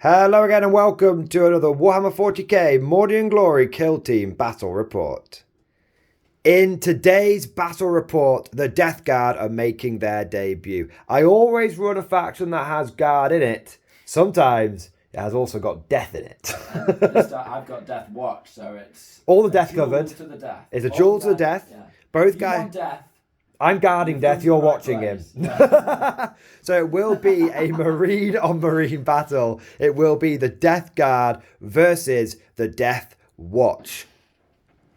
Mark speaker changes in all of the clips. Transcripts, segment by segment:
Speaker 1: Hello again and welcome to another Warhammer 40k Mordy and Glory Kill Team Battle Report. In today's battle report, the Death Guard are making their debut. I always run a faction that has Guard in it. Sometimes it has also got Death in it.
Speaker 2: I've got Death Watch, so it's...
Speaker 1: All the Death covered.
Speaker 2: To the death.
Speaker 1: It's a duel to the death.
Speaker 2: Yeah.
Speaker 1: Both guys... I'm guarding Death, you're watching him. Yeah. So it will be a Marine on Marine battle. It will be the Death Guard versus the Death Watch.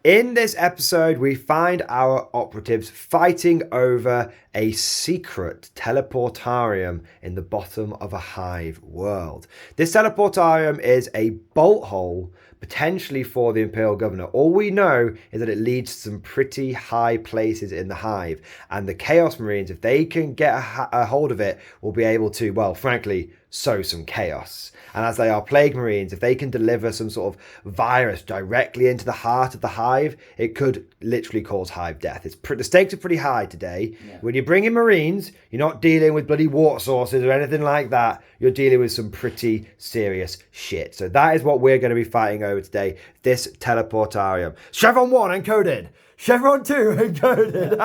Speaker 1: In this episode, we find our operatives fighting over a secret teleportarium in the bottom of a hive world. This teleportarium is a bolt hole, potentially for the Imperial Governor. All we know is that it leads to some pretty high places in the hive. And the Chaos Marines, if they can get a hold of it, will be able to, well, frankly, sow some chaos. And as they are Plague Marines, if they can deliver some sort of virus directly into the heart of the hive, it could literally cause hive death. The stakes are pretty high today. Yeah. When you bring in Marines, you're not dealing with bloody water sources or anything like that. You're dealing with some pretty serious shit. So that is what we're going to be fighting over today, this teleportarium. Chevron 1 encoded. Chevron 2 encoded.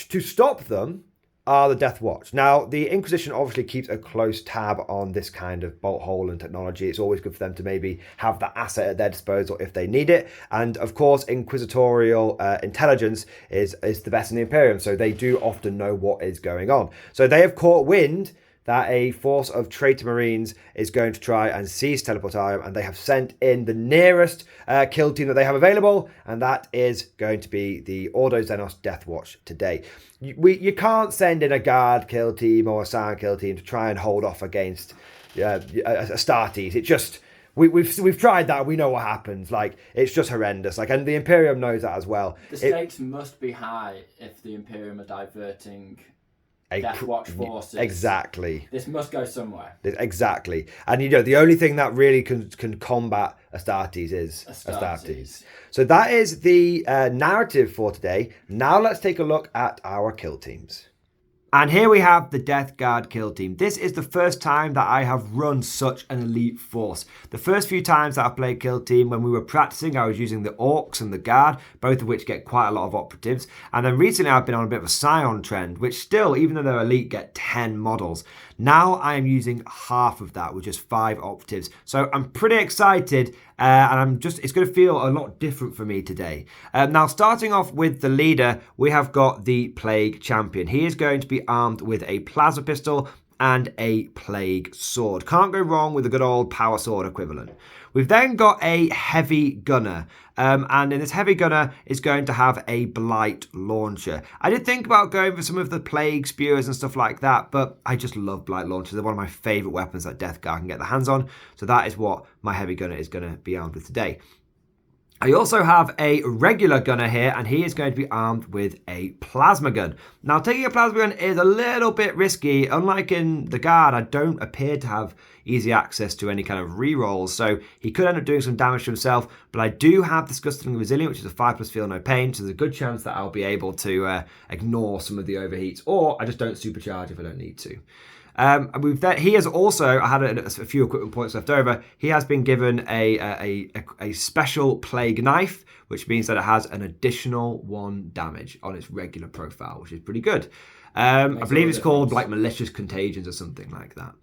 Speaker 1: To stop them are the Death Watch. Now, the Inquisition obviously keeps a close tab on this kind of bolt hole and technology. It's always good for them to maybe have that asset at their disposal if they need it. And of course, inquisitorial intelligence is the best in the Imperium, so they do often know what is going on. So they have caught wind that a force of traitor Marines is going to try and seize Teleportarium, and they have sent in the nearest kill team that they have available, and that is going to be the Ordo Xenos Death Watch today. You can't send in a Guard kill team or a Sound kill team to try and hold off against Astartes. It just... We've tried that. We know what happens. Like, it's just horrendous. Like, and the Imperium knows that as well.
Speaker 2: The stakes must be high if the Imperium are diverting Death Watch forces.
Speaker 1: Exactly.
Speaker 2: This must go somewhere.
Speaker 1: Exactly. And the only thing that really can combat Astartes is Astartes. So that is the narrative for today. Now let's take a look at our kill teams. And here we have the Death Guard kill team. This is the first time that I have run such an elite force. The first few times that I played kill team, when we were practicing, I was using the Orcs and the Guard, both of which get quite a lot of operatives. And then recently I've been on a bit of a Scion trend, which still, even though they're elite, get 10 models. Now I am using half of that with just 5 operatives. So I'm pretty excited, and it's going to feel a lot different for me today. Now, starting off with the leader, we have got the Plague Champion. He is going to be armed with a plasma pistol and a plague sword. Can't go wrong with a good old power sword equivalent. We've then got a heavy gunner, and in this heavy gunner is going to have a blight launcher. I did think about going for some of the plague spewers and stuff like that, but I just love blight launchers. They're one of my favourite weapons that Death Guard can get their hands on, so that is what my heavy gunner is going to be armed with today. I also have a regular gunner here, and he is going to be armed with a plasma gun. Now, taking a plasma gun is a little bit risky. Unlike in the Guard, I don't appear to have easy access to any kind of rerolls, so he could end up doing some damage to himself, but I do have Disgustingly Resilient, which is a 5+ feel no pain, so there's a good chance that I'll be able to ignore some of the overheats, or I just don't supercharge if I don't need to. He has also, I had a few equipment points left over. He has been given a special plague knife, which means that it has an additional 1 damage on its regular profile, which is pretty good. I believe it's called like Malicious Contagions or something like that.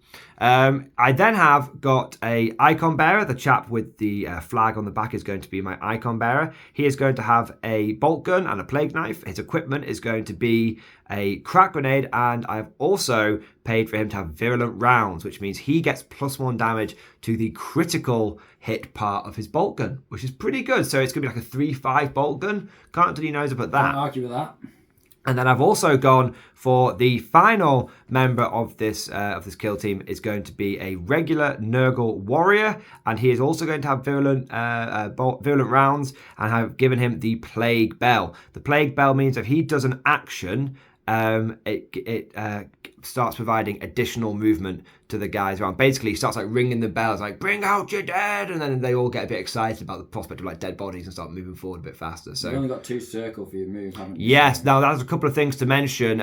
Speaker 1: I then have got a icon bearer. The chap with the flag on the back is going to be my icon bearer. He is going to have a bolt gun and a plague knife. His equipment is going to be a crack grenade, and I've also paid for him to have virulent rounds, which means he gets +1 damage to the critical hit part of his bolt gun, which is pretty good. So it's going to be like a 3-5 bolt gun. Can't do your nose up at that.
Speaker 2: Can't argue with that.
Speaker 1: And then I've also gone for the final member of this kill team is going to be a regular Nurgle warrior, and he is also going to have virulent rounds, and I've given him the Plague Bell. The Plague Bell means if he does an action, it starts providing additional movement to the guys around. Basically, he starts like ringing the bells, like bring out your dead, and then they all get a bit excited about the prospect of like dead bodies and start moving forward a bit faster. So
Speaker 2: you've only got 2 circle for your move, haven't you?
Speaker 1: Yes. Now there's a couple of things to mention.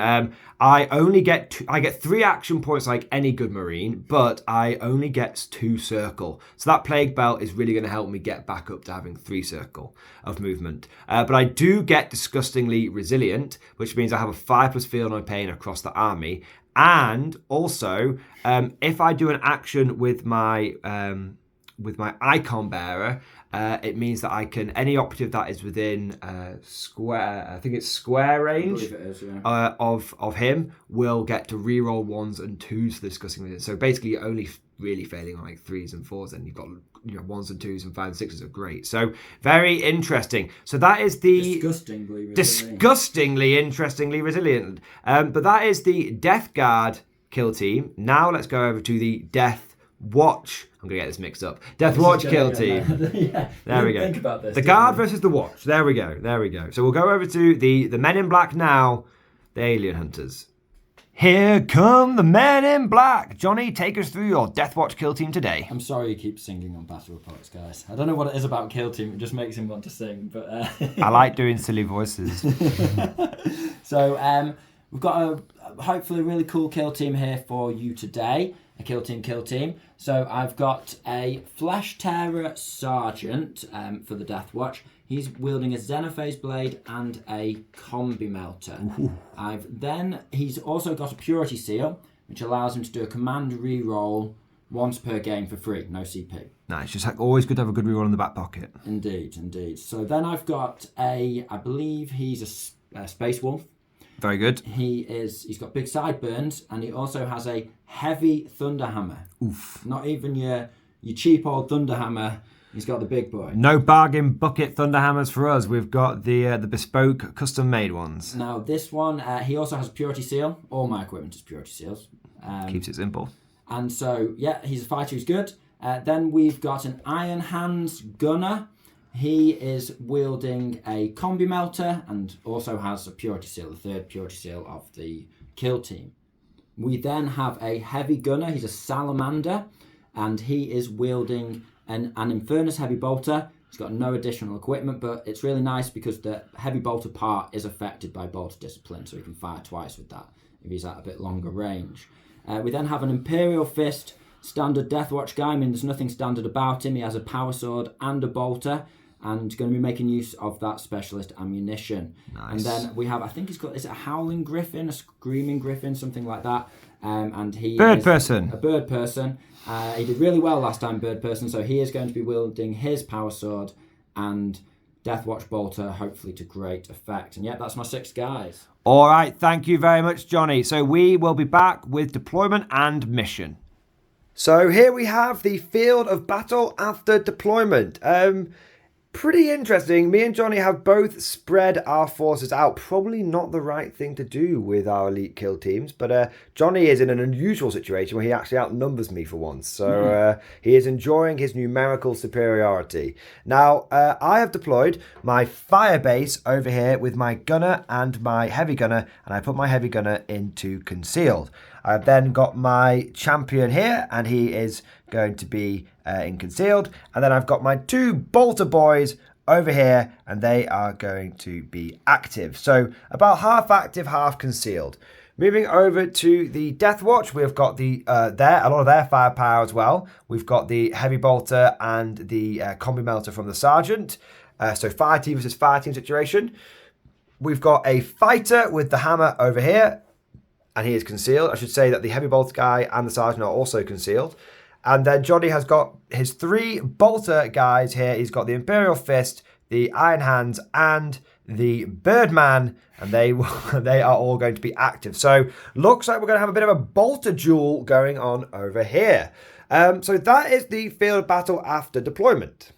Speaker 1: I get 3 action points like any good Marine, but I only get 2 circle. So that plague belt is really going to help me get back up to having 3 circle of movement. But I do get disgustingly resilient, which means I have a 5+ field on pain across the army. And also, if I do an action with my icon bearer, it means that I can, any operative that is within square, I think it's square range,
Speaker 2: I believe it is, yeah.
Speaker 1: of him will get to reroll 1s and 2s for the disgusting resilience. So basically, you're only really failing on like 3s and 4s, and you've got 1s and 2s and 5s and 6s are great. So very interesting. So that is the disgustingly interestingly resilient. But that is the Death Guard kill team. Now let's go over to the Death Watch. I'm going to get this mixed up. Death Watch kill team.
Speaker 2: Yeah.
Speaker 1: There we go.
Speaker 2: Think about this.
Speaker 1: The Guard versus the Watch. There we go. So we'll go over to the Men in Black now, the Alien Hunters. Here come the Men in Black. Johnny, take us through your Death Watch kill team today.
Speaker 2: I'm sorry you keep singing on battle reports, guys. I don't know what it is about kill team. It just makes him want to sing. But
Speaker 1: I like doing silly voices.
Speaker 2: So we've got hopefully a really cool kill team here for you today. A kill team. So I've got a Flesh Tearer Sergeant for the Death Watch. He's wielding a Xenophase Blade and a Combi Melter. He's also got a Purity Seal, which allows him to do a command reroll once per game for free, no CP.
Speaker 1: Nice, just always good to have a good reroll in the back pocket.
Speaker 2: Indeed. So then I've got I believe he's a Space Wolf.
Speaker 1: Very good.
Speaker 2: He's got big sideburns, and he also has a heavy Thunderhammer.
Speaker 1: Oof.
Speaker 2: Not even your cheap old Thunderhammer. He's got the big boy.
Speaker 1: No bargain bucket Thunderhammers for us. We've got the bespoke, custom-made ones.
Speaker 2: Now, this one, he also has a Purity Seal. All my equipment is Purity Seals.
Speaker 1: Keeps it simple.
Speaker 2: And so, yeah, he's a fighter who's good. Then we've got an Iron Hands Gunner. He is wielding a Combi Melter and also has a Purity Seal, the 3rd Purity Seal of the kill team. We then have a Heavy Gunner. He's a Salamander, and he is wielding an Infernus Heavy Bolter. He's got no additional equipment, but it's really nice because the Heavy Bolter part is affected by Bolter Discipline, so he can fire twice with that if he's at a bit longer range. We then have an Imperial Fist standard Deathwatch guy. I mean, there's nothing standard about him. He has a Power Sword and a Bolter, and going to be making use of that specialist ammunition.
Speaker 1: Nice.
Speaker 2: And then we have, I think he's got, is it a Howling Griffin, a Screaming Griffin, something like that. And he
Speaker 1: Bird
Speaker 2: is
Speaker 1: person.
Speaker 2: A bird person. He did really well last time, bird person, so he is going to be wielding his Power Sword and Deathwatch Bolter, hopefully to great effect. And yeah, that's my 6 guys.
Speaker 1: All right, thank you very much, Johnny. So we will be back with deployment and mission. So here we have the field of battle after deployment. Pretty interesting. Me and Johnny have both spread our forces out. Probably not the right thing to do with our elite kill teams, but Johnny is in an unusual situation where he actually outnumbers me for once. So he is enjoying his numerical superiority. Now, I have deployed my fire base over here with my gunner and my heavy gunner, and I put my heavy gunner into concealed. I've then got my champion here, and he is going to be in concealed. And then I've got my 2 bolter boys over here, and they are going to be active. So about half active, half concealed. Moving over to the Death Watch, we've got the a lot of their firepower as well. We've got the heavy bolter and the combi melter from the sergeant. So fire team versus fire team situation. We've got a fighter with the hammer over here, and he is concealed. I should say that the heavy bolter guy and the sergeant are also concealed. And then Johnny has got his 3 bolter guys here. He's got the Imperial Fist, the Iron Hands, and the Birdman, and they are all going to be active. So looks like we're going to have a bit of a bolter duel going on over here. So that is the field of battle after deployment.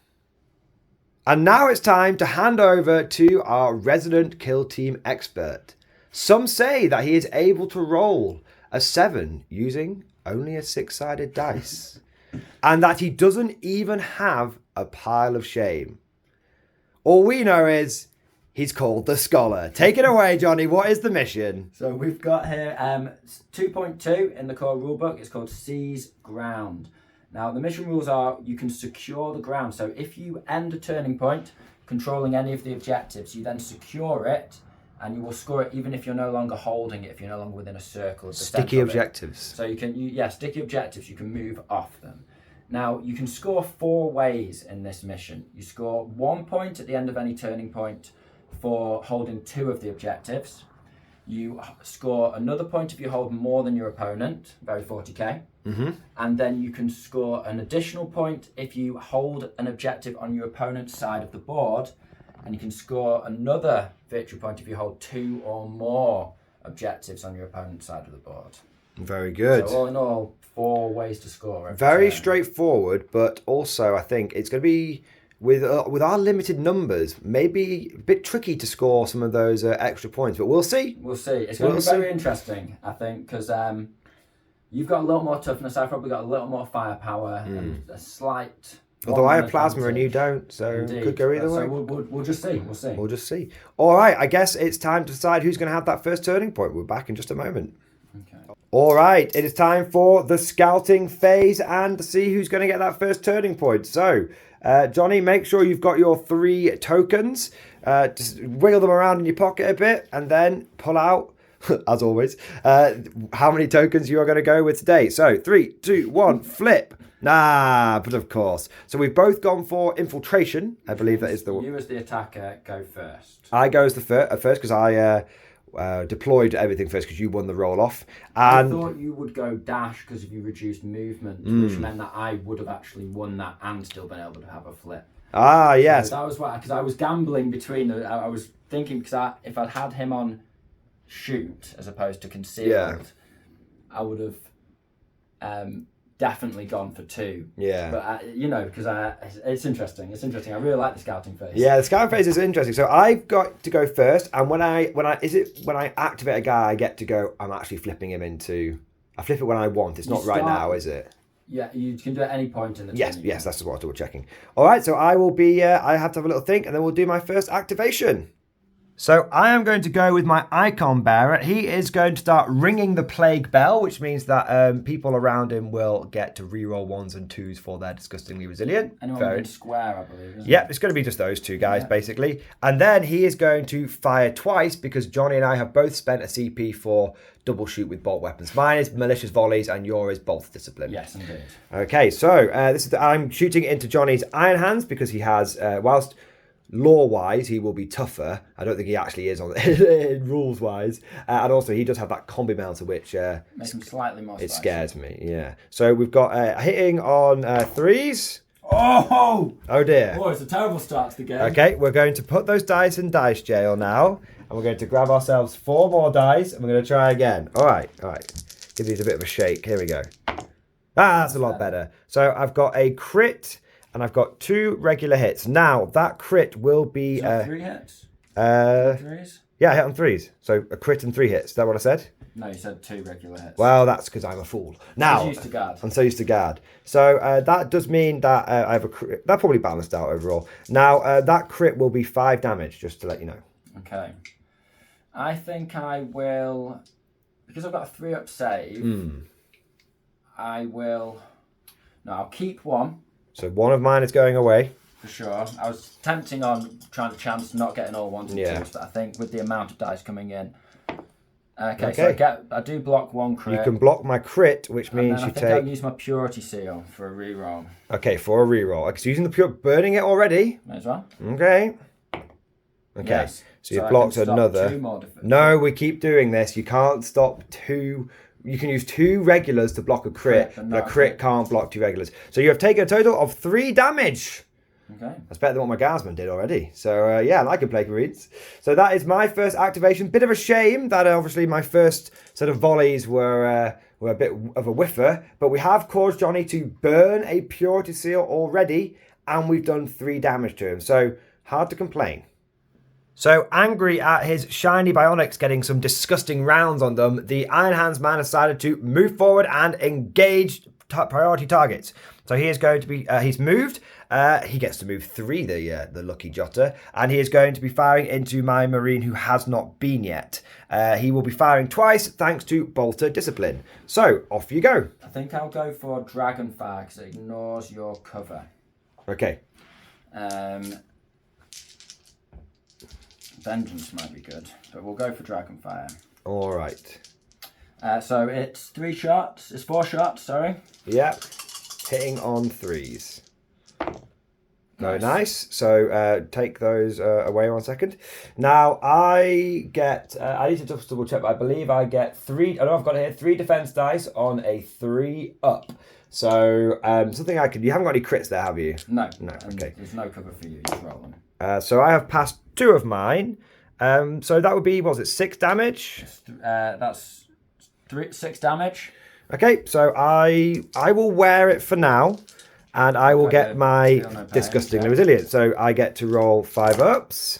Speaker 1: And now it's time to hand over to our resident kill team expert. Some say that he is able to roll a 7 using only a 6-sided dice, and that he doesn't even have a pile of shame. All we know is He's called the Scholar. Take it away, Johnny. What is the mission?
Speaker 2: So we've got here 2.2 in the core rulebook. It's called Seize Ground. Now, the mission rules are you can secure the ground. So if you end a turning point, controlling any of the objectives, you then secure it, and you will score it even if you're no longer holding it, if you're no longer within a circle of the
Speaker 1: Sticky objectives.
Speaker 2: So you can, sticky objectives, you can move off them. Now, you can score 4 ways in this mission. You score 1 point at the end of any turning point for holding 2 of the objectives. You score another point if you hold more than your opponent, very 40k. And then you can score an additional point if you hold an objective on your opponent's side of the board, and you can score another victory point if you hold 2 or more objectives on your opponent's side of the board.
Speaker 1: Very good.
Speaker 2: So all in all, 4 ways to score.
Speaker 1: Very straightforward, but also I think it's going to be, with our limited numbers, maybe a bit tricky to score some of those extra points, but we'll see.
Speaker 2: We'll see. It's going to be very interesting, I think, because you've got a lot more toughness. I've probably got a little more firepower and a slight...
Speaker 1: Although I have plasma and you don't, so it could go either way.
Speaker 2: So we'll just see. We'll see.
Speaker 1: We'll just see. All right, I guess it's time to decide who's going to have that first turning point. We're back in just a moment.
Speaker 2: Okay.
Speaker 1: All right, it is time for the scouting phase and to see who's going to get that first turning point. So, Johnny, make sure you've got your 3 tokens. Just wiggle them around in your pocket a bit and then pull out, as always, how many tokens you are going to go with today. So, 3, 2, 1, flip. Nah, but of course. So we've both gone for infiltration. I believe that is the one.
Speaker 2: You as the attacker go first.
Speaker 1: I go as the first because I deployed everything first because you won the roll off. And
Speaker 2: I thought you would go dash because of you reduced movement, which meant that I would have actually won that and still been able to have a flip.
Speaker 1: Ah, yes.
Speaker 2: So that was why, because I was gambling between. I was thinking because if I'd had him on shoot as opposed to concealed, I would have definitely gone for 2.
Speaker 1: Yeah.
Speaker 2: But because it's interesting. It's interesting. I really like the scouting phase.
Speaker 1: Yeah, the scouting phase is interesting. So I've got to go first, and when I activate a guy, I get to go. I'm actually flipping him into. I flip it when I want. It's not right now, is it?
Speaker 2: Yeah, you can do it at any point in the
Speaker 1: Yes,
Speaker 2: turn.
Speaker 1: yes, that's what I was double checking. All right, so I will be. I have to have a little think, and then we'll do my first activation. So I am going to go with my icon bearer. He is going to start ringing the plague bell, which means that people around him will get to reroll 1s and 2s for their disgustingly resilient.
Speaker 2: Anyone within square, I believe, isn't
Speaker 1: Yep, it's going to be just those 2 guys, basically. And then he is going to fire twice because Johnny and I have both spent a CP for double shoot with bolt weapons. Mine is malicious volleys and yours is bolt discipline.
Speaker 2: Yes, indeed.
Speaker 1: Okay, so I'm shooting into Johnny's iron hands because he has, whilst... Law-wise, he will be tougher. I don't think he actually is on rules-wise. And also, he does have that combi melter, which
Speaker 2: makes him slightly more.
Speaker 1: It scares me. Yeah. So we've got hitting on 3s.
Speaker 2: Oh
Speaker 1: dear.
Speaker 2: Oh, it's a terrible start to the game.
Speaker 1: Okay, we're going to put those dice in dice jail now, and we're going to grab ourselves 4 more dice, and we're going to try again. All right. Give these a bit of a shake. Here we go. That's a lot better. So I've got a crit. And I've got 2 regular hits. Now, that crit will be...
Speaker 2: 3 hits?
Speaker 1: 3s? Yeah, I hit on 3s. So, a crit and 3 hits. Is that what I said?
Speaker 2: No, you said 2 regular hits.
Speaker 1: Well, that's because I'm a fool. Now,
Speaker 2: used to guard.
Speaker 1: I'm so used to guard. So, that does mean that I have a crit. That probably balanced out overall. Now, that crit will be 5 damage, just to let you know.
Speaker 2: Okay. I think I will... Because I've got a 3-up save, I will... No, I'll keep 1. So
Speaker 1: 1 of mine is going away.
Speaker 2: For sure. I was tempting on trying to chance not getting all 1s and 2s, but I think with the amount of dice coming in. Okay. So I do block 1 crit.
Speaker 1: You can block my crit, which means you take...
Speaker 2: I'll use my purity seal for a reroll.
Speaker 1: Okay, for a reroll. Okay, so using the burning it already.
Speaker 2: May as well.
Speaker 1: Okay.
Speaker 2: Yes.
Speaker 1: So you've blocked another. No, we keep doing this. You can't stop 2... You can use 2 regulars to block a crit, but a crit can't block 2 regulars. So you have taken a total of 3 damage.
Speaker 2: Okay.
Speaker 1: That's better than what my guardsman did already. So, yeah, I can play reads. So that is my first activation. Bit of a shame that obviously my first set of volleys were a bit of a whiffer. But we have caused Johnny to burn a purity seal already, and we've done 3 damage to him. So, hard to complain. So, angry at his shiny bionics getting some disgusting rounds on them, the Iron Hands man decided to move forward and engage priority targets. So he is going to be, he's moved, He gets to move 3, the lucky Jotter, and he is going to be firing into my Marine who has not been yet. He will be firing twice thanks to Bolter Discipline. So, off you go.
Speaker 2: I think I'll go for Dragonfire because it ignores your cover.
Speaker 1: Okay.
Speaker 2: Vengeance might be good, but we'll go for Dragonfire.
Speaker 1: All right.
Speaker 2: So it's 3 shots. It's 4 shots, sorry.
Speaker 1: Yep. Hitting on 3s. Very nice. So take those away 1 second. Now I get, I need to just double check, but I believe I get 3, I know I've got it here, 3 defense dice on a 3 up. So something I could, you haven't got any crits there, have you?
Speaker 2: No.
Speaker 1: No, okay.
Speaker 2: There's no cover for you, just roll them.
Speaker 1: So I have passed 2 of mine. So that would be, what was it, 6 damage?
Speaker 2: That's 6 damage.
Speaker 1: Okay, so I will wear it for now. And I will get my Disgustingly Resilient. So I get to roll 5 ups.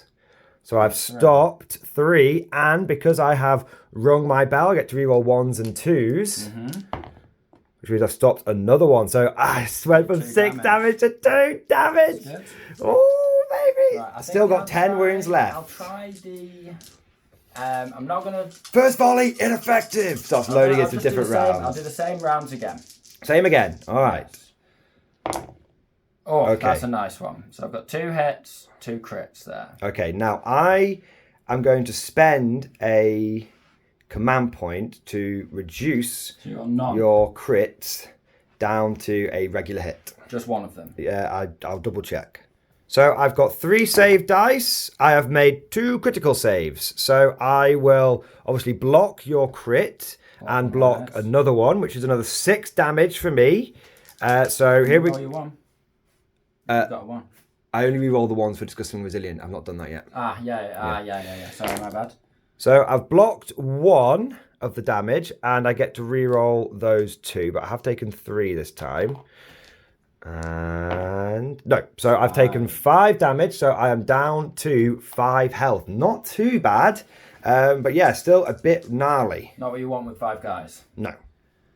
Speaker 1: So I've stopped 3. And because I have rung my bell, I get to reroll 1s and 2s. Which means I've stopped another one. So I went from 6 damage to 2 damage. Oh, baby. Right, I still got 10 wounds left.
Speaker 2: I'll try the... I'm not going to...
Speaker 1: First volley, ineffective. Starts loading into different rounds.
Speaker 2: I'll do the same rounds again.
Speaker 1: Same again. All right.
Speaker 2: Oh, okay. That's a nice one. So I've got 2 hits, 2 crits there.
Speaker 1: Okay, now I am going to spend a command point to reduce your crits down to a regular hit.
Speaker 2: Just one of them?
Speaker 1: Yeah, I'll double check. So I've got 3 save dice. I have made 2 critical saves. So I will obviously block your crit and block another one, which is another 6 damage for me. So here we go.
Speaker 2: Got 1.
Speaker 1: I only re-roll the ones for Disgusting Resilient. I've not done that yet.
Speaker 2: Yeah. Sorry, my bad.
Speaker 1: So I've blocked 1 of the damage, and I get to re-roll those 2, but I have taken 3 this time. And no, so I've taken 5 damage, so I am down to 5 health. Not too bad, but yeah, still a bit gnarly.
Speaker 2: Not what you want with 5 guys.
Speaker 1: No.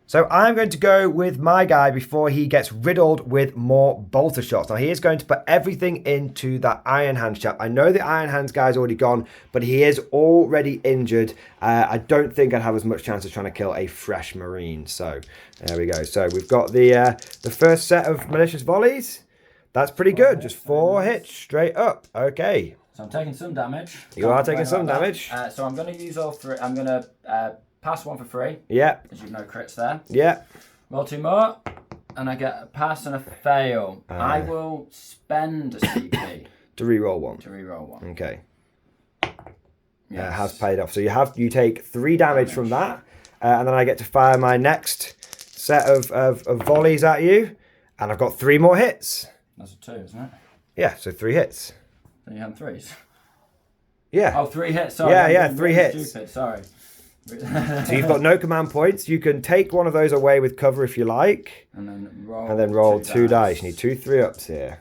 Speaker 1: So I'm going to go with my guy before he gets riddled with more bolter shots. Now he is going to put everything into that Iron Hands chap. I know the Iron Hands guy's already gone, but he is already injured. I don't think I'd have as much chance of trying to kill a fresh Marine. So there we go. So we've got the first set of malicious volleys. That's pretty good. Just 4 hits straight up. Okay.
Speaker 2: So I'm taking some damage.
Speaker 1: You are taking some damage.
Speaker 2: So I'm going to use all 3. I'm going to... pass 1 for free.
Speaker 1: Yeah.
Speaker 2: Because you've no crits there.
Speaker 1: Yeah.
Speaker 2: Roll 2 more. And I get a pass and a fail. I will spend a CP.
Speaker 1: To reroll 1.
Speaker 2: To reroll 1.
Speaker 1: Okay.
Speaker 2: Yes.
Speaker 1: It has paid off. So you take 3 damage from that. And then I get to fire my next set of volleys at you. And I've got 3 more hits.
Speaker 2: That's a 2, isn't it?
Speaker 1: Yeah, so 3 hits.
Speaker 2: Then you had 3s.
Speaker 1: Yeah.
Speaker 2: Oh, 3 hits. Sorry.
Speaker 1: Yeah, 3 hits.
Speaker 2: Stupid. Sorry.
Speaker 1: So you've got no command points. You can take one of those away with cover if you like.
Speaker 2: And then roll
Speaker 1: 2 dice. You need 2 3-ups here.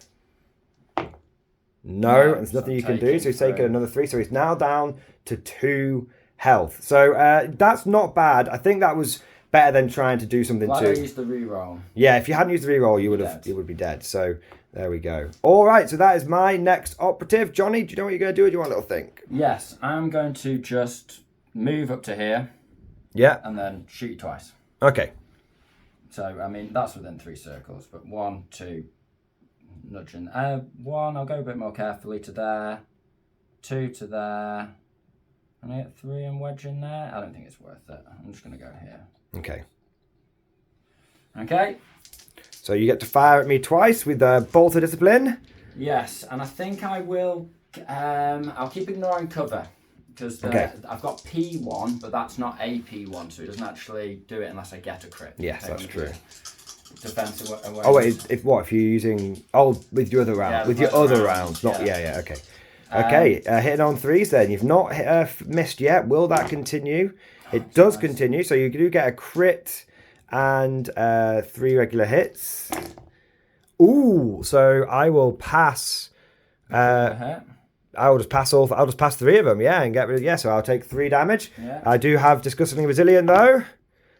Speaker 1: No, there's nothing you can do. So he's taken another 3. So he's now down to 2 health. So that's not bad. I think that was better than trying to do something
Speaker 2: Why don't I use the reroll?
Speaker 1: Yeah, if you hadn't used the reroll, you would be dead. So there we go. All right, so that is my next operative. Johnny, do you know what you're going to do? Or do you want a little think?
Speaker 2: Yes, I'm going to just move up to here.
Speaker 1: Yeah.
Speaker 2: And then shoot you twice.
Speaker 1: Okay.
Speaker 2: So, I mean, that's within 3 circles. But 1, 2, nudging. 1, I'll go a bit more carefully to there. 2 to there. And I get 3 and wedge in there. I don't think it's worth it. I'm just going to go here.
Speaker 1: Okay.
Speaker 2: Okay.
Speaker 1: So you get to fire at me twice with Bolter Discipline.
Speaker 2: Yes, and I think I will... I'll keep ignoring cover. Because I've got P1, but that's not a P1, so it doesn't actually do it unless I get a crit.
Speaker 1: Yes, that's true.
Speaker 2: Defensive away.
Speaker 1: Oh wait, if what? If you're using with your other round,
Speaker 2: Yeah,
Speaker 1: with your other rounds, not okay. Okay, hitting on 3s then. You've not missed yet. Will that continue? It does continue. So you do get a crit and 3 regular hits. Ooh, so I will pass. I'll just pass 3 of them, and get rid of, so I'll take 3 damage.
Speaker 2: Yeah.
Speaker 1: I do have Disgustingly Resilient though.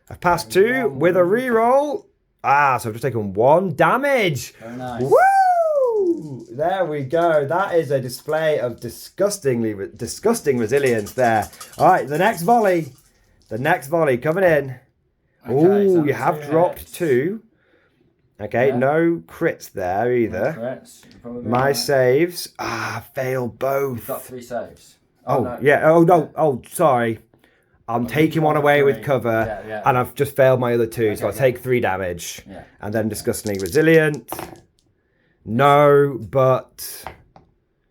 Speaker 1: I've passed 2 with a reroll. So I've just taken 1 damage.
Speaker 2: Very nice.
Speaker 1: Woo! There we go. That is a display of disgusting resilience there. All right, the next volley. The next volley coming in.
Speaker 2: Okay, so
Speaker 1: Ooh, you have dropped
Speaker 2: hits.
Speaker 1: 2. Okay,
Speaker 2: Yeah.
Speaker 1: No crits there either.
Speaker 2: No crits. You're probably
Speaker 1: My
Speaker 2: right.
Speaker 1: saves. Failed both.
Speaker 2: You've got 3 saves.
Speaker 1: Oh, yeah. Oh, no. Oh, sorry. I'm taking one away with cover, and I've just failed my other 2, so I'll take 3 damage.
Speaker 2: Yeah.
Speaker 1: And then disgustingly resilient. No, but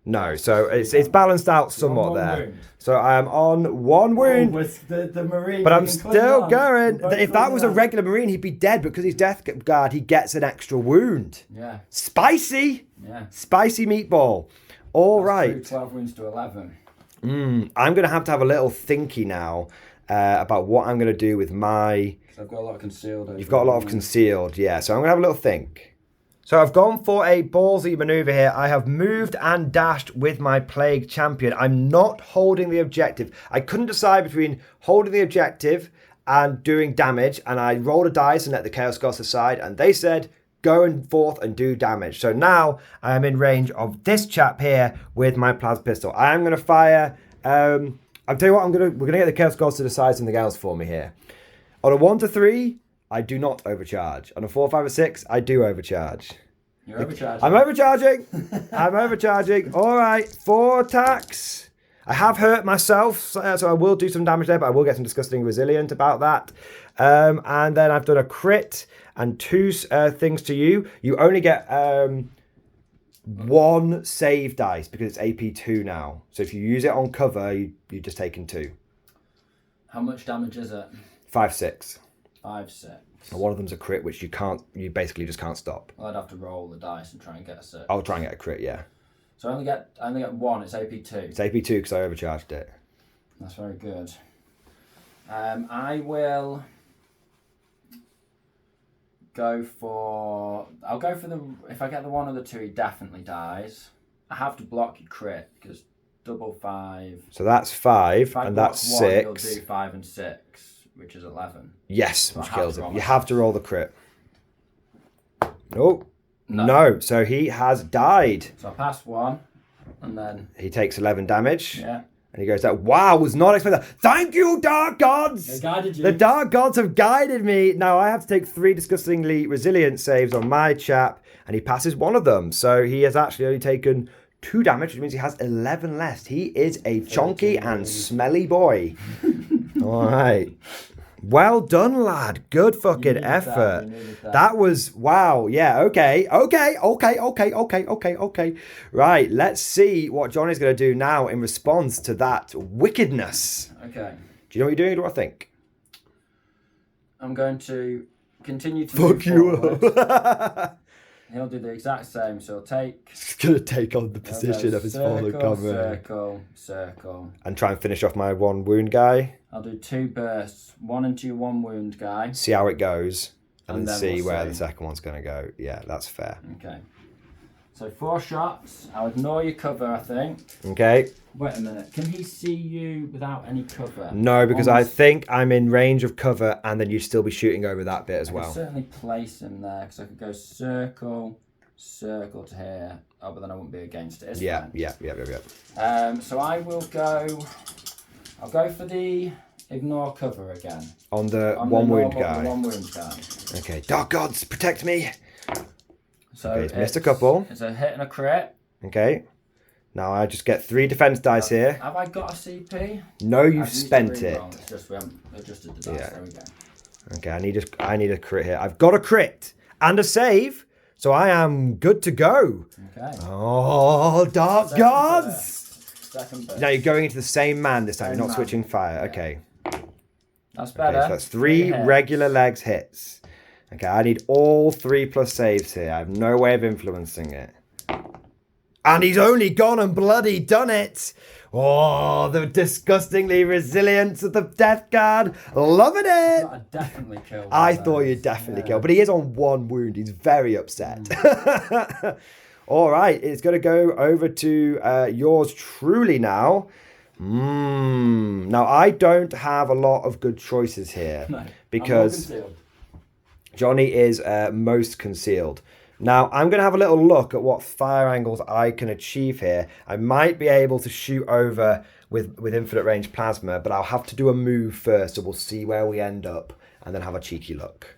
Speaker 1: no. So it's balanced out somewhat there.
Speaker 2: Wound.
Speaker 1: So I am on 1 wound.
Speaker 2: With the Marine.
Speaker 1: But I'm still going.
Speaker 2: Both
Speaker 1: If that was a
Speaker 2: on.
Speaker 1: regular Marine, he'd be dead, but because he's Death Guard, he gets an extra wound.
Speaker 2: Yeah.
Speaker 1: Spicy.
Speaker 2: Yeah.
Speaker 1: Spicy meatball. All right.
Speaker 2: 12 wounds to 11.
Speaker 1: I'm going to have a little thinky now about what I'm going to do with my...
Speaker 2: I've got a lot of concealed.
Speaker 1: You've got a lot of concealed, yeah. So I'm going to have a little think. So I've gone for a ballsy maneuver here. I have moved and dashed with my Plague Champion. I'm not holding the objective. I couldn't decide between holding the objective and doing damage. And I rolled a dice and let the Chaos Gods decide. And they said, go and forth and do damage. So now I am in range of this chap here with my plasma pistol. I am going to fire... I'll tell you what, we're going to get the Chaos Gods to decide something else for me here. On a 1 to 3... I do not overcharge. On a 4, 5, or 6, I do overcharge.
Speaker 2: You're overcharging.
Speaker 1: I'm overcharging. I'm overcharging. All right, 4 attacks. I have hurt myself, so I will do some damage there, but I will get some disgusting resilient about that. And then I've done a crit and 2 things to you. You only get 1 save dice because it's AP 2 now. So if you use it on cover, you're just taking 2.
Speaker 2: How much damage is it?
Speaker 1: 5, 6.
Speaker 2: 5, 6.
Speaker 1: And one of them's a crit, which you basically just can't stop.
Speaker 2: Well, I'd have to roll the dice and try and get a 6.
Speaker 1: I'll try and get a crit, yeah.
Speaker 2: So I only get 1. It's AP 2.
Speaker 1: It's AP 2 because I overcharged it.
Speaker 2: That's very good. I will go for... I'll go for the... If I get the 1 or the 2, he definitely dies. I have to block your crit because double 5...
Speaker 1: So that's 5 and that's
Speaker 2: 1,
Speaker 1: 6.
Speaker 2: You'll do 5 and 6. Which is 11.
Speaker 1: Yes,
Speaker 2: So
Speaker 1: which
Speaker 2: I have
Speaker 1: kills
Speaker 2: to
Speaker 1: him.
Speaker 2: roll
Speaker 1: You
Speaker 2: that.
Speaker 1: have to roll the crit. Oh, no. So he has died.
Speaker 2: So I pass 1, and then...
Speaker 1: He takes 11 damage.
Speaker 2: Yeah.
Speaker 1: And he goes, wow, was not expecting that. Thank you, Dark Gods!
Speaker 2: They guided you.
Speaker 1: The Dark Gods have guided me. Now I have to take 3 disgustingly resilient saves on my chap, and he passes 1 of them. So he has actually only taken 2 damage, which means he has 11 left. He is a chonky and smelly boy. All right. Well done, lad. Good fucking effort. That was, wow. Yeah, okay. Right, let's see what Johnny's going to do now in response to that wickedness.
Speaker 2: Okay.
Speaker 1: Do you know what you're doing? What do I think?
Speaker 2: I'm going to continue to
Speaker 1: Fuck
Speaker 2: move
Speaker 1: you
Speaker 2: forward.
Speaker 1: up.
Speaker 2: He'll do the exact same. So he'll take...
Speaker 1: He's going to take on the position of his fallen cover.
Speaker 2: Circle.
Speaker 1: And try and finish off my 1 wound guy.
Speaker 2: I'll do 2 bursts. 1 into your 1 wound guy.
Speaker 1: See how it goes. And
Speaker 2: And
Speaker 1: then
Speaker 2: then
Speaker 1: see
Speaker 2: we'll
Speaker 1: where
Speaker 2: see.
Speaker 1: the second one's going to go. Yeah, that's fair.
Speaker 2: Okay. So 4 shots. I'll ignore your cover, I think.
Speaker 1: Okay.
Speaker 2: Wait a minute. Can he see you without any cover?
Speaker 1: No, because I think I'm in range of cover, and then you'd still be shooting over that bit as
Speaker 2: I
Speaker 1: well.
Speaker 2: could certainly place him there, because I could go circle to here. Oh, but then I wouldn't be against it. It's
Speaker 1: Yeah.
Speaker 2: fine. So I will go... I'll go for the ignore cover again.
Speaker 1: On the
Speaker 2: On
Speaker 1: 1
Speaker 2: the
Speaker 1: wound
Speaker 2: normal
Speaker 1: guy.
Speaker 2: 1 wound guy.
Speaker 1: Okay. Dark Gods, protect me.
Speaker 2: So
Speaker 1: Okay, he's missed a couple.
Speaker 2: It's a hit and a crit.
Speaker 1: Okay. Now I just get 3 defense dice here.
Speaker 2: Have I got a CP?
Speaker 1: No, you've
Speaker 2: I've used
Speaker 1: spent
Speaker 2: the
Speaker 1: it.
Speaker 2: reroll. It's just we haven't adjusted the dice.
Speaker 1: Yeah.
Speaker 2: There we go.
Speaker 1: Okay, I need a crit here. I've got a crit and a save, so I am good to go.
Speaker 2: Okay.
Speaker 1: Oh, Dark
Speaker 2: Second
Speaker 1: Gods!
Speaker 2: burst. Second burst.
Speaker 1: Now you're going into the same man this time.
Speaker 2: Same
Speaker 1: You're not
Speaker 2: man.
Speaker 1: switching fire.
Speaker 2: Yeah.
Speaker 1: Okay.
Speaker 2: That's better.
Speaker 1: Okay, so that's 3
Speaker 2: hits.
Speaker 1: regular legs hits. Okay, I need all 3 plus saves here. I have no way of influencing it. And he's only gone and bloody done it. Oh, the disgustingly resilience of the Death Guard. Loving it.
Speaker 2: I definitely killed.
Speaker 1: I thought you'd definitely kill, but he is on 1 wound. He's very upset. All right, it's going to go over to yours truly now. Now, I don't have a lot of good choices here
Speaker 2: No,
Speaker 1: because Johnny is most concealed. Now, I'm going to have a little look at what fire angles I can achieve here. I might be able to shoot over with infinite range plasma, but I'll have to do a move first, so we'll see where we end up and then have a cheeky look.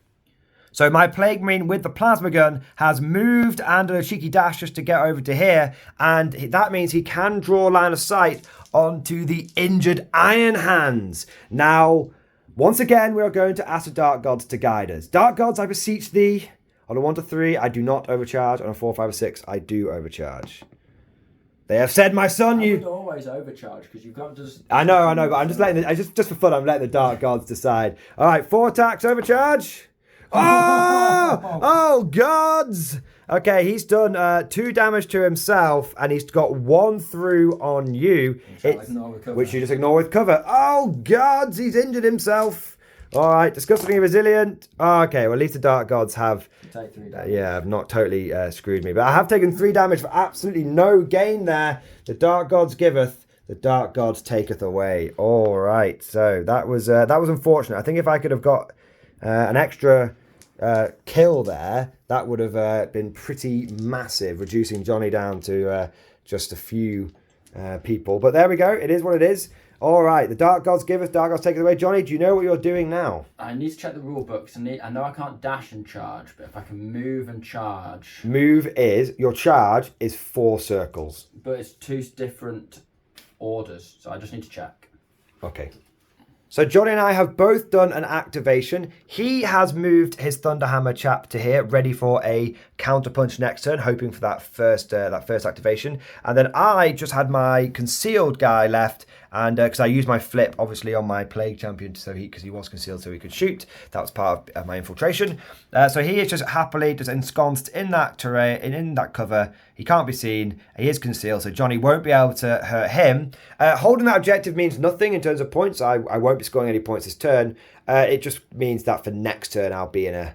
Speaker 1: So my Plague Marine with the plasma gun has moved and a cheeky dash just to get over to here, and that means he can draw line of sight onto the injured Iron Hands. Now, once again, we are going to ask the Dark Gods to guide us. Dark Gods, I beseech thee. On a 1 to 3, I do not overcharge. On a 4, 5, or 6, I do overcharge. They have said, my son,
Speaker 2: you would always overcharge because you've got just.
Speaker 1: I know, but I'm just letting just for fun. I'm letting the Dark Gods decide. All right, 4 attacks, overcharge. Oh, gods! Okay, he's done 2 damage to himself, and he's got 1 through on you, which you just ignore with cover. Oh, gods! He's injured himself. All right, disgustingly resilient. Okay, well, at least the Dark Gods have.
Speaker 2: Take 3 damage.
Speaker 1: Yeah, have not totally screwed me, but I have taken 3 damage for absolutely no gain there. The Dark Gods giveth, the Dark Gods taketh away. All right, so that was unfortunate. I think if I could have got an extra kill there, that would have been pretty massive, reducing Johnny down to just a few people. But there we go. It is what it is. All right, the Dark Gods giveth, Dark Gods take it away. Johnny, do you know what you're doing now?
Speaker 2: I need to check the rule books. I know I can't dash and charge, but if I can move and charge.
Speaker 1: Your charge is 4 circles.
Speaker 2: But it's 2 different orders, so I just need to check.
Speaker 1: Okay. So Johnny and I have both done an activation. He has moved his Thunderhammer chap to here, ready for a counterpunch next turn, hoping for that first activation. And then I just had my concealed guy left, and because I used my flip, obviously, on my Plague Champion, because he was concealed, so he could shoot. That was part of my infiltration. So he is just happily just ensconced in that terrain, in that cover. He can't be seen. He is concealed, so Johnny won't be able to hurt him. Holding that objective means nothing in terms of points. I won't be scoring any points this turn. It just means that for next turn, I'll be in a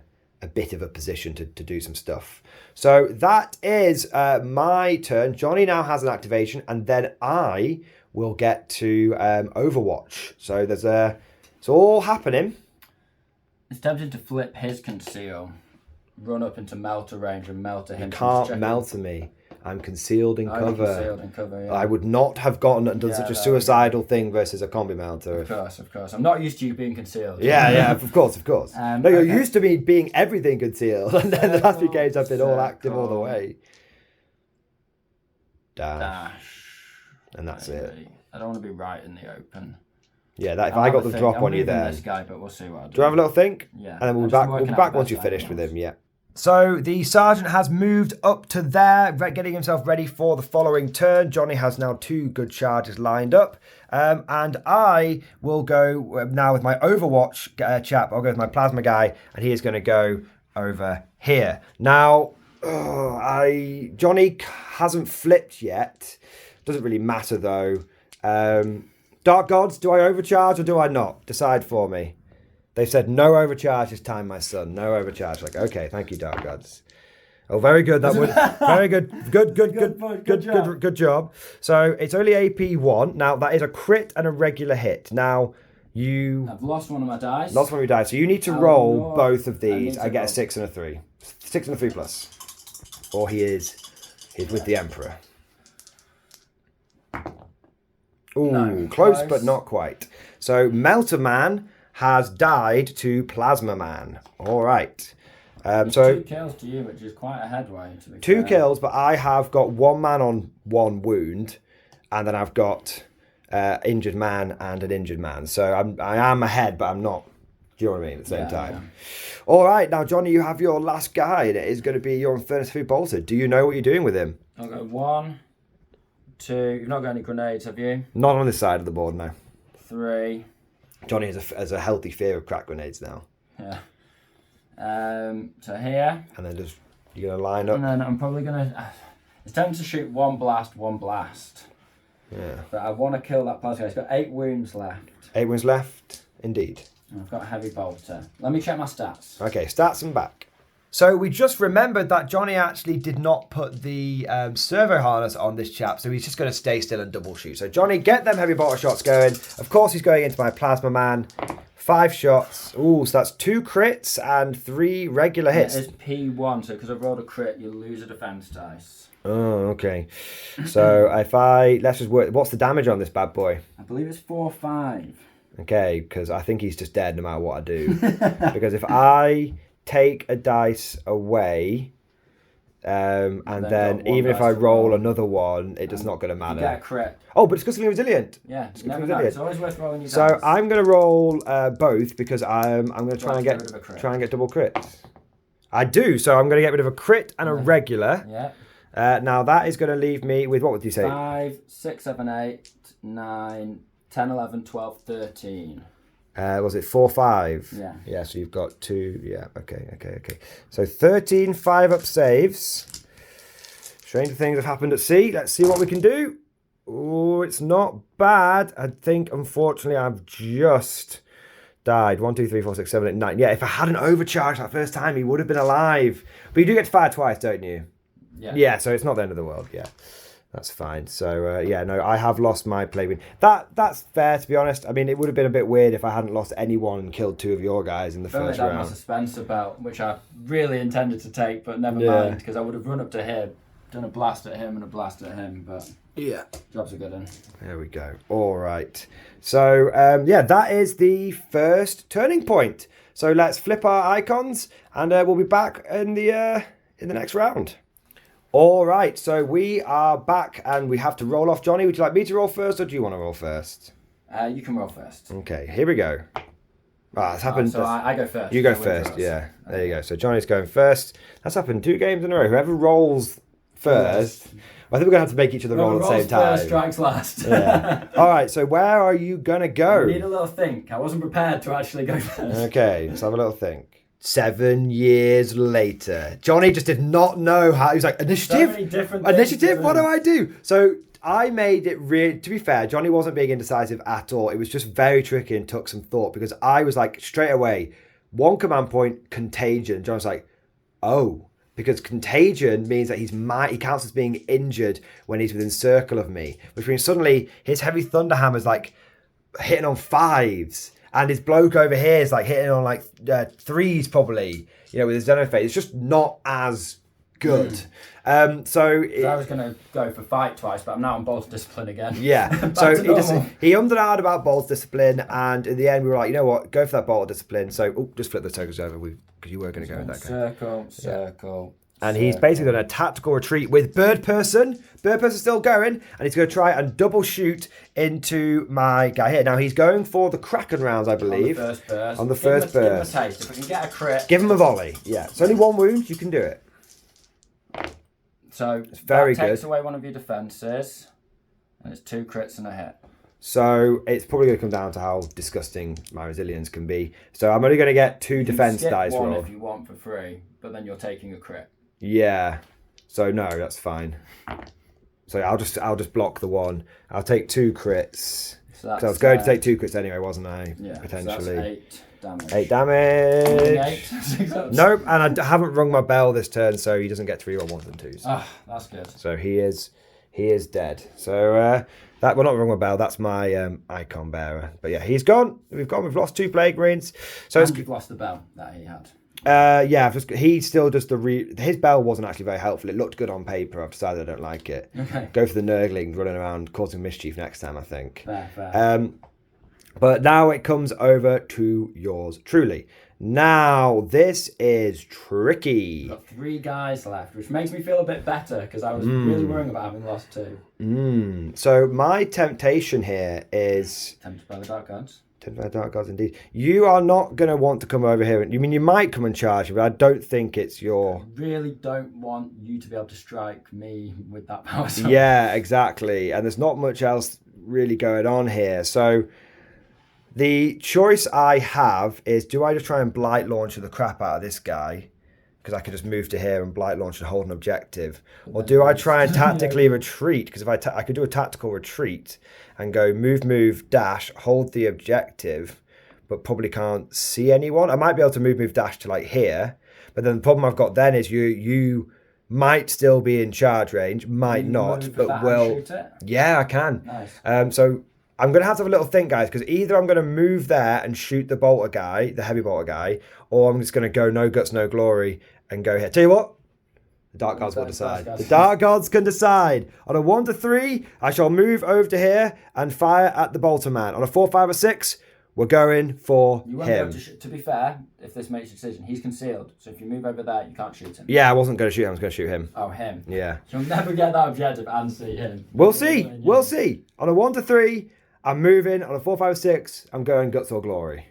Speaker 1: bit of a position to do some stuff. So that is my turn. Johnny now has an activation, and then I will get to Overwatch. So it's all happening.
Speaker 2: It's tempting to flip his conceal, run up into melter range and melter him.
Speaker 1: You can't melter me. I'm concealed in cover.
Speaker 2: Concealed in cover, yeah.
Speaker 1: I would not have gone and done such a suicidal thing versus a combi melter.
Speaker 2: Of course. I'm not used to you being concealed.
Speaker 1: Yeah, of course. No, you're used to me being everything concealed, and then the last few games I've been all active all the way. Dash. And that's it.
Speaker 2: I don't want to be right in the open.
Speaker 1: Yeah, if I got the drop on you there.
Speaker 2: This guy, but we'll see what I do.
Speaker 1: Do you have a little think?
Speaker 2: Yeah.
Speaker 1: And then we'll be back once you've finished with him, yeah. So the Sergeant has moved up to there, getting himself ready for the following turn. Johnny has now 2 good charges lined up. And I will go now with my Overwatch chap. I'll go with my Plasma guy, and he is going to go over here. Now, Johnny hasn't flipped yet. Doesn't really matter, though. Dark Gods, do I overcharge or do I not? Decide for me. They've said no overcharge this time, my son. No overcharge. Like, okay, thank you, Dark Gods. Oh, very good. That would very good. Good job. So it's only AP 1. Now that is a crit and a regular hit. Now
Speaker 2: I've lost one of my dice.
Speaker 1: Lost one of your dice. So you need to roll both of these. I get a 6 and a 3. 6 and a 3 plus. Or he's with the Emperor. Ooh, no, close but not quite. So Melter Man has died to Plasma Man. All right.
Speaker 2: So 2 kills to you, which is quite a headway.
Speaker 1: 2 kills, but I have got 1 man on 1 wound, and then I've got injured man and an injured man. So I am ahead, but I'm not. Do you know what I mean? At the same time. Yeah. All right, now Johnny, you have your last guy, and it is going to be your Infernus 3 bolted. Do you know what you're doing with him?
Speaker 2: I'll go 1, 2. You've not got any grenades, have you?
Speaker 1: Not on this side of the board, no.
Speaker 2: 3.
Speaker 1: Johnny has a healthy fear of crack grenades now.
Speaker 2: Yeah. So here.
Speaker 1: And then you're going to line up.
Speaker 2: And then I'm probably going to... It's time to shoot 1 blast.
Speaker 1: Yeah.
Speaker 2: But I want to kill that plasma guy. He's got 8 wounds left.
Speaker 1: 8 wounds left, indeed.
Speaker 2: And I've got a heavy bolter. Let me check my stats.
Speaker 1: Okay, stats and back. So we just remembered that Johnny actually did not put the servo harness on this chap, so he's just going to stay still and double shoot. So Johnny, get them heavy bolter shots going. Of course, he's going into my Plasma Man. 5 shots. Ooh, so that's 2 crits and 3 regular hits.
Speaker 2: It is P1, so because I've rolled a crit, you lose a defense dice.
Speaker 1: Oh, okay. So let's just work. What's the damage on this bad boy?
Speaker 2: I believe it's 4/5.
Speaker 1: Okay, because I think he's just dead no matter what I do. Because if I take a dice away, and then even if I roll another one, it's just not going to matter.
Speaker 2: You get a crit.
Speaker 1: Oh, but it's because I'm resilient.
Speaker 2: Yeah, it's never know. It's always worth rolling your dice.
Speaker 1: So I'm going to roll both because I'm going to try and get double crits. I do. So I'm going to get rid of a crit and a regular.
Speaker 2: Yeah.
Speaker 1: Now that is going to leave me with, what would you say?
Speaker 2: 5, 6, 7, 8, 9, 10, 11, 12, 13.
Speaker 1: Was it 4, 5?
Speaker 2: Yeah.
Speaker 1: Yeah, so you've got 2. Yeah, okay. So 13 5-up saves. Stranger things have happened at sea. Let's see what we can do. Oh, it's not bad. I think, unfortunately, I've just died. 1, 2, 3, 4, 6, 7, 8, 9. Yeah, if I hadn't overcharged that first time, he would have been alive. But you do get to fire twice, don't you?
Speaker 2: Yeah.
Speaker 1: Yeah, so it's not the end of the world. Yeah, that's fine. So yeah, no, I have lost my plague wing. That's fair, to be honest. I mean, it would have been a bit weird if I hadn't lost anyone and killed 2 of your guys in the first round.
Speaker 2: My suspense about, which I really intended to take, but never mind, because I would have run up to him, done a blast at him and a blast at him, but
Speaker 1: yeah,
Speaker 2: jobs are good in.
Speaker 1: There we go. All right. So yeah, that is the first turning point. So let's flip our icons, and we'll be back in the next round. All right, so we are back and we have to roll off. Johnny, would you like me to roll first or do you want to roll first?
Speaker 2: You can roll first.
Speaker 1: Okay, here we go. It's happened.
Speaker 2: So I go first.
Speaker 1: You go first, yeah. There you go. So Johnny's going first. That's happened 2 games in a row. Whoever rolls first, I think we're going to have to make each other roll at the same time.
Speaker 2: First strikes last.
Speaker 1: Yeah. All right, so where are you going to go?
Speaker 2: I need a little think. I wasn't prepared to actually go first.
Speaker 1: Okay, let's have a little think. 7 years later, Johnny just did not know how. He was like, initiative?
Speaker 2: So many different
Speaker 1: Initiative? What do I do? So I made it really, to be fair, Johnny wasn't being indecisive at all. It was just very tricky and took some thought because I was like, straight away, 1 command point, contagion. John's like, oh, because contagion means that he counts as being injured when he's within circle of me, which means suddenly his heavy thunder hammer's like hitting on 5s. And his bloke over here is like hitting on like 3s probably, with his Xeno phase. It's just not as good. So
Speaker 2: I was going to go for fight twice, but I'm now on Bolt's Discipline again.
Speaker 1: Yeah. So he ummed and ahed about Bolt's Discipline, and in the end we were like, you know what, go for that Bolt Discipline. So just flip the tokens over because you were going to go with that guy.
Speaker 2: Circle.
Speaker 1: And he's basically done a tactical retreat with Bird Person. Bird Person's still going, and he's going to try and double shoot into my guy here. Now, he's going for the Kraken rounds, I believe.
Speaker 2: On the first burst. Give him a taste. If we can get a crit.
Speaker 1: Give him a volley. Yeah. It's only 1 wound. You can do it.
Speaker 2: So
Speaker 1: it's very
Speaker 2: that takes away one of your defences. And it's 2 crits and a hit.
Speaker 1: So it's probably going to come down to how disgusting my resilience can be. So I'm only going to get 2 defense dice roll.
Speaker 2: If you want for free, but then you're taking a crit.
Speaker 1: Yeah. So no, that's fine. So I'll just block the 1. I'll take 2 crits. Because I was going to take 2 crits anyway, wasn't I?
Speaker 2: Yeah.
Speaker 1: Potentially.
Speaker 2: So that's 8 damage.
Speaker 1: 8 damage.
Speaker 2: 8.
Speaker 1: Nope. And I haven't rung my bell this turn, so he doesn't get to reroll 1s and 2s.
Speaker 2: Ah, that's good.
Speaker 1: So he is dead. So that will not ring my bell. That's my icon bearer. But yeah, he's gone. We've lost 2 plague marines. So
Speaker 2: and you've lost the bell that he had.
Speaker 1: Yeah, he still does his bell wasn't actually very helpful. It looked good on paper. I've decided I don't like it.
Speaker 2: Okay.
Speaker 1: Go for the Nurglings running around causing mischief next time, I think.
Speaker 2: Fair.
Speaker 1: But now it comes over to yours truly. Now this is tricky.
Speaker 2: Got 3 guys left, which makes me feel a bit better because I was really worrying about having lost 2.
Speaker 1: So my temptation here is
Speaker 2: tempted by the Dark Gods.
Speaker 1: Tempted by the Dark Gods, indeed. You are not going to want to come over here. You mean you might come and charge me, but I don't think it's your...
Speaker 2: I really don't want you to be able to strike me with that power source.
Speaker 1: Yeah, exactly. And there's not much else really going on here. So the choice I have is, do I just try and blight launcher the crap out of this guy? Because I could just move to here and blight launch and hold an objective. Or do I try and tactically retreat? Because if I could do a tactical retreat and go move, dash, hold the objective, but probably can't see anyone. I might be able to move, dash to like here. But then the problem I've got then is you might still be in charge range, might not, but will.
Speaker 2: Shoot it?
Speaker 1: Yeah, I can.
Speaker 2: Nice.
Speaker 1: So I'm going to have a little think, guys, because either I'm going to move there and shoot the bolter guy, the heavy bolter guy, or I'm just going to go no guts, no glory and go here. Tell you what, the Dark Gods will decide. The Dark Gods can decide. On a 1 to 3, I shall move over to here and fire at the bolter man. On a 4, 5, or 6, we're going for
Speaker 2: you won't
Speaker 1: him.
Speaker 2: Be able to be fair, if this makes a decision, he's concealed. So if you move over there, you can't shoot him.
Speaker 1: Yeah, I wasn't going to shoot him. I was going to shoot him.
Speaker 2: Oh, him.
Speaker 1: Yeah.
Speaker 2: You'll never get that objective and see him.
Speaker 1: We'll see. We'll see. On a 1 to 3, I'm moving. On a 4, 5, 6, I'm going guts or glory.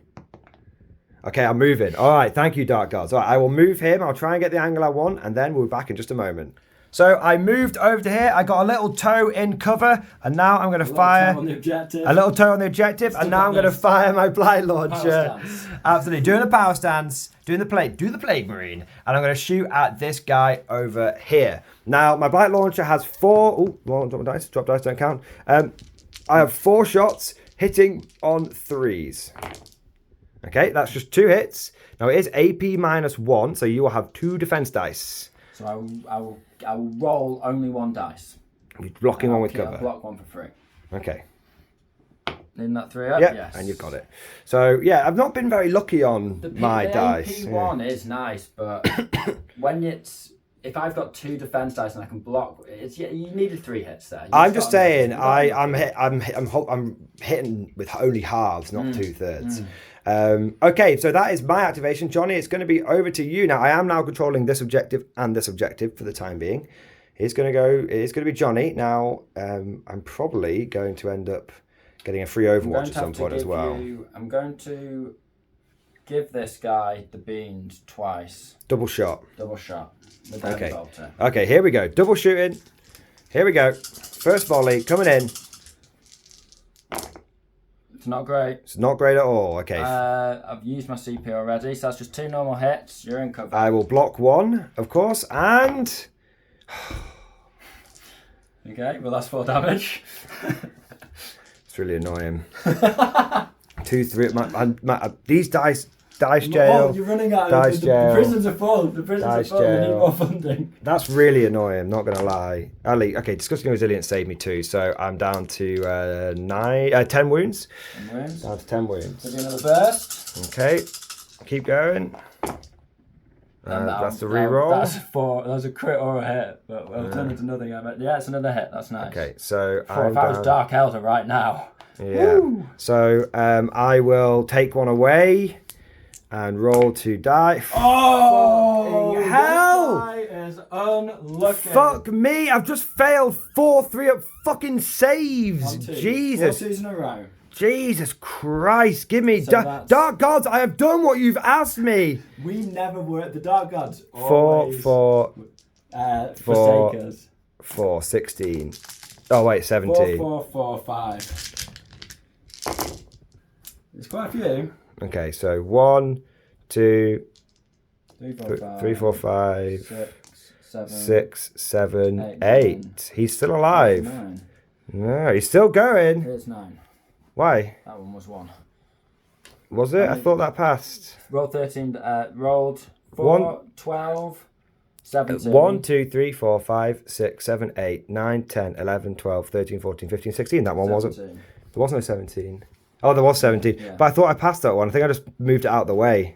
Speaker 1: Okay, I'm moving. All right, thank you, Dark Gods. All right, I will move him. I'll try and get the angle I want, and then we'll be back in just a moment. So I moved over to here. I got a little toe in cover, and now I'm going to fire
Speaker 2: on the objective.
Speaker 1: a little toe on the objective, and now I'm going to fire my blind launcher. Absolutely, doing the power stance, doing the plate, do the plague marine, and I'm going to shoot at this guy over here. Now my blind launcher has 4. Oh, drop dice. Drop dice don't count. I have 4 shots hitting on 3s. Okay, that's just 2 hits. Now it is AP -1, so you will have 2 defense dice.
Speaker 2: So I will roll only 1 dice.
Speaker 1: You're blocking one with
Speaker 2: I'll
Speaker 1: cover.
Speaker 2: block 1 for free.
Speaker 1: Okay.
Speaker 2: Isn't that 3 up?
Speaker 1: Yeah,
Speaker 2: Yes.
Speaker 1: and you've got it. So yeah, I've not been very lucky on my dice.
Speaker 2: The AP1 is nice, but when if I've got 2 defense dice and I can block, you needed 3 hits there.
Speaker 1: I'm just saying, I'm hitting with only halves, not 2/3. Okay, so that is my activation. Johnny, it's going to be over to you now. I am now controlling this objective and this objective for the time being. It's going to be Johnny. Now, I'm probably going to end up getting a free Overwatch at some point as well.
Speaker 2: I'm going to give this guy the beans twice.
Speaker 1: Double shot.
Speaker 2: With the heavy bolter.
Speaker 1: Okay, here we go. Double shooting. Here we go. First volley coming in.
Speaker 2: It's not great.
Speaker 1: It's not great at all. Okay.
Speaker 2: I've used my CP already, so that's just 2 normal hits. You're in cover.
Speaker 1: I will block 1, of course, and...
Speaker 2: Okay, well that's 4 damage.
Speaker 1: It's really annoying. 2, 3. These dice jail.
Speaker 2: Oh, you're running out of the prisons are full. The prisons are full. We need more funding.
Speaker 1: That's really annoying. I'm not going to lie. Ali, okay, disgusting resilience saved me 2, so I'm down to 10 wounds.
Speaker 2: 10 wounds.
Speaker 1: Down to 10 wounds.
Speaker 2: So do another burst.
Speaker 1: Okay, keep going. That's the reroll.
Speaker 2: That's a crit or a hit, but I'll turn into nothing. Yeah, it's another hit. That's nice.
Speaker 1: Okay, so
Speaker 2: if I was Dark Elder right now.
Speaker 1: Yeah. Woo! So I will take 1 away. And roll 2 die.
Speaker 2: Oh,
Speaker 1: hell!
Speaker 2: This guy is unlucky.
Speaker 1: Fuck me! I've just failed 4 3-up fucking saves.
Speaker 2: 1, 2.
Speaker 1: Jesus.
Speaker 2: 4 2s in a row.
Speaker 1: Jesus Christ! Give me Dark Gods. I have done what you've asked me.
Speaker 2: We never were the Dark Gods.
Speaker 1: 4
Speaker 2: forsake us.
Speaker 1: 16. Oh wait, 17.
Speaker 2: 4 4 4 5. There's quite a few.
Speaker 1: Okay, so 1, 2,
Speaker 2: 3, 4,
Speaker 1: 5, 6, 7, 8. He's still alive.
Speaker 2: 9.
Speaker 1: No, he's still going.
Speaker 2: Here's 9.
Speaker 1: Why?
Speaker 2: That one was 1.
Speaker 1: Was it? I thought that passed.
Speaker 2: Rolled 13. Rolled 4, 12, 17.
Speaker 1: 1, 2, 3, 4, 5, 6, 7, 8, 9, 10, 11, 12, 13, 14, 15, 16. That one
Speaker 2: 17.
Speaker 1: wasn't. There was no 17. Oh, there was 17. Yeah. But I thought I passed that one. I think I just moved it out of the way.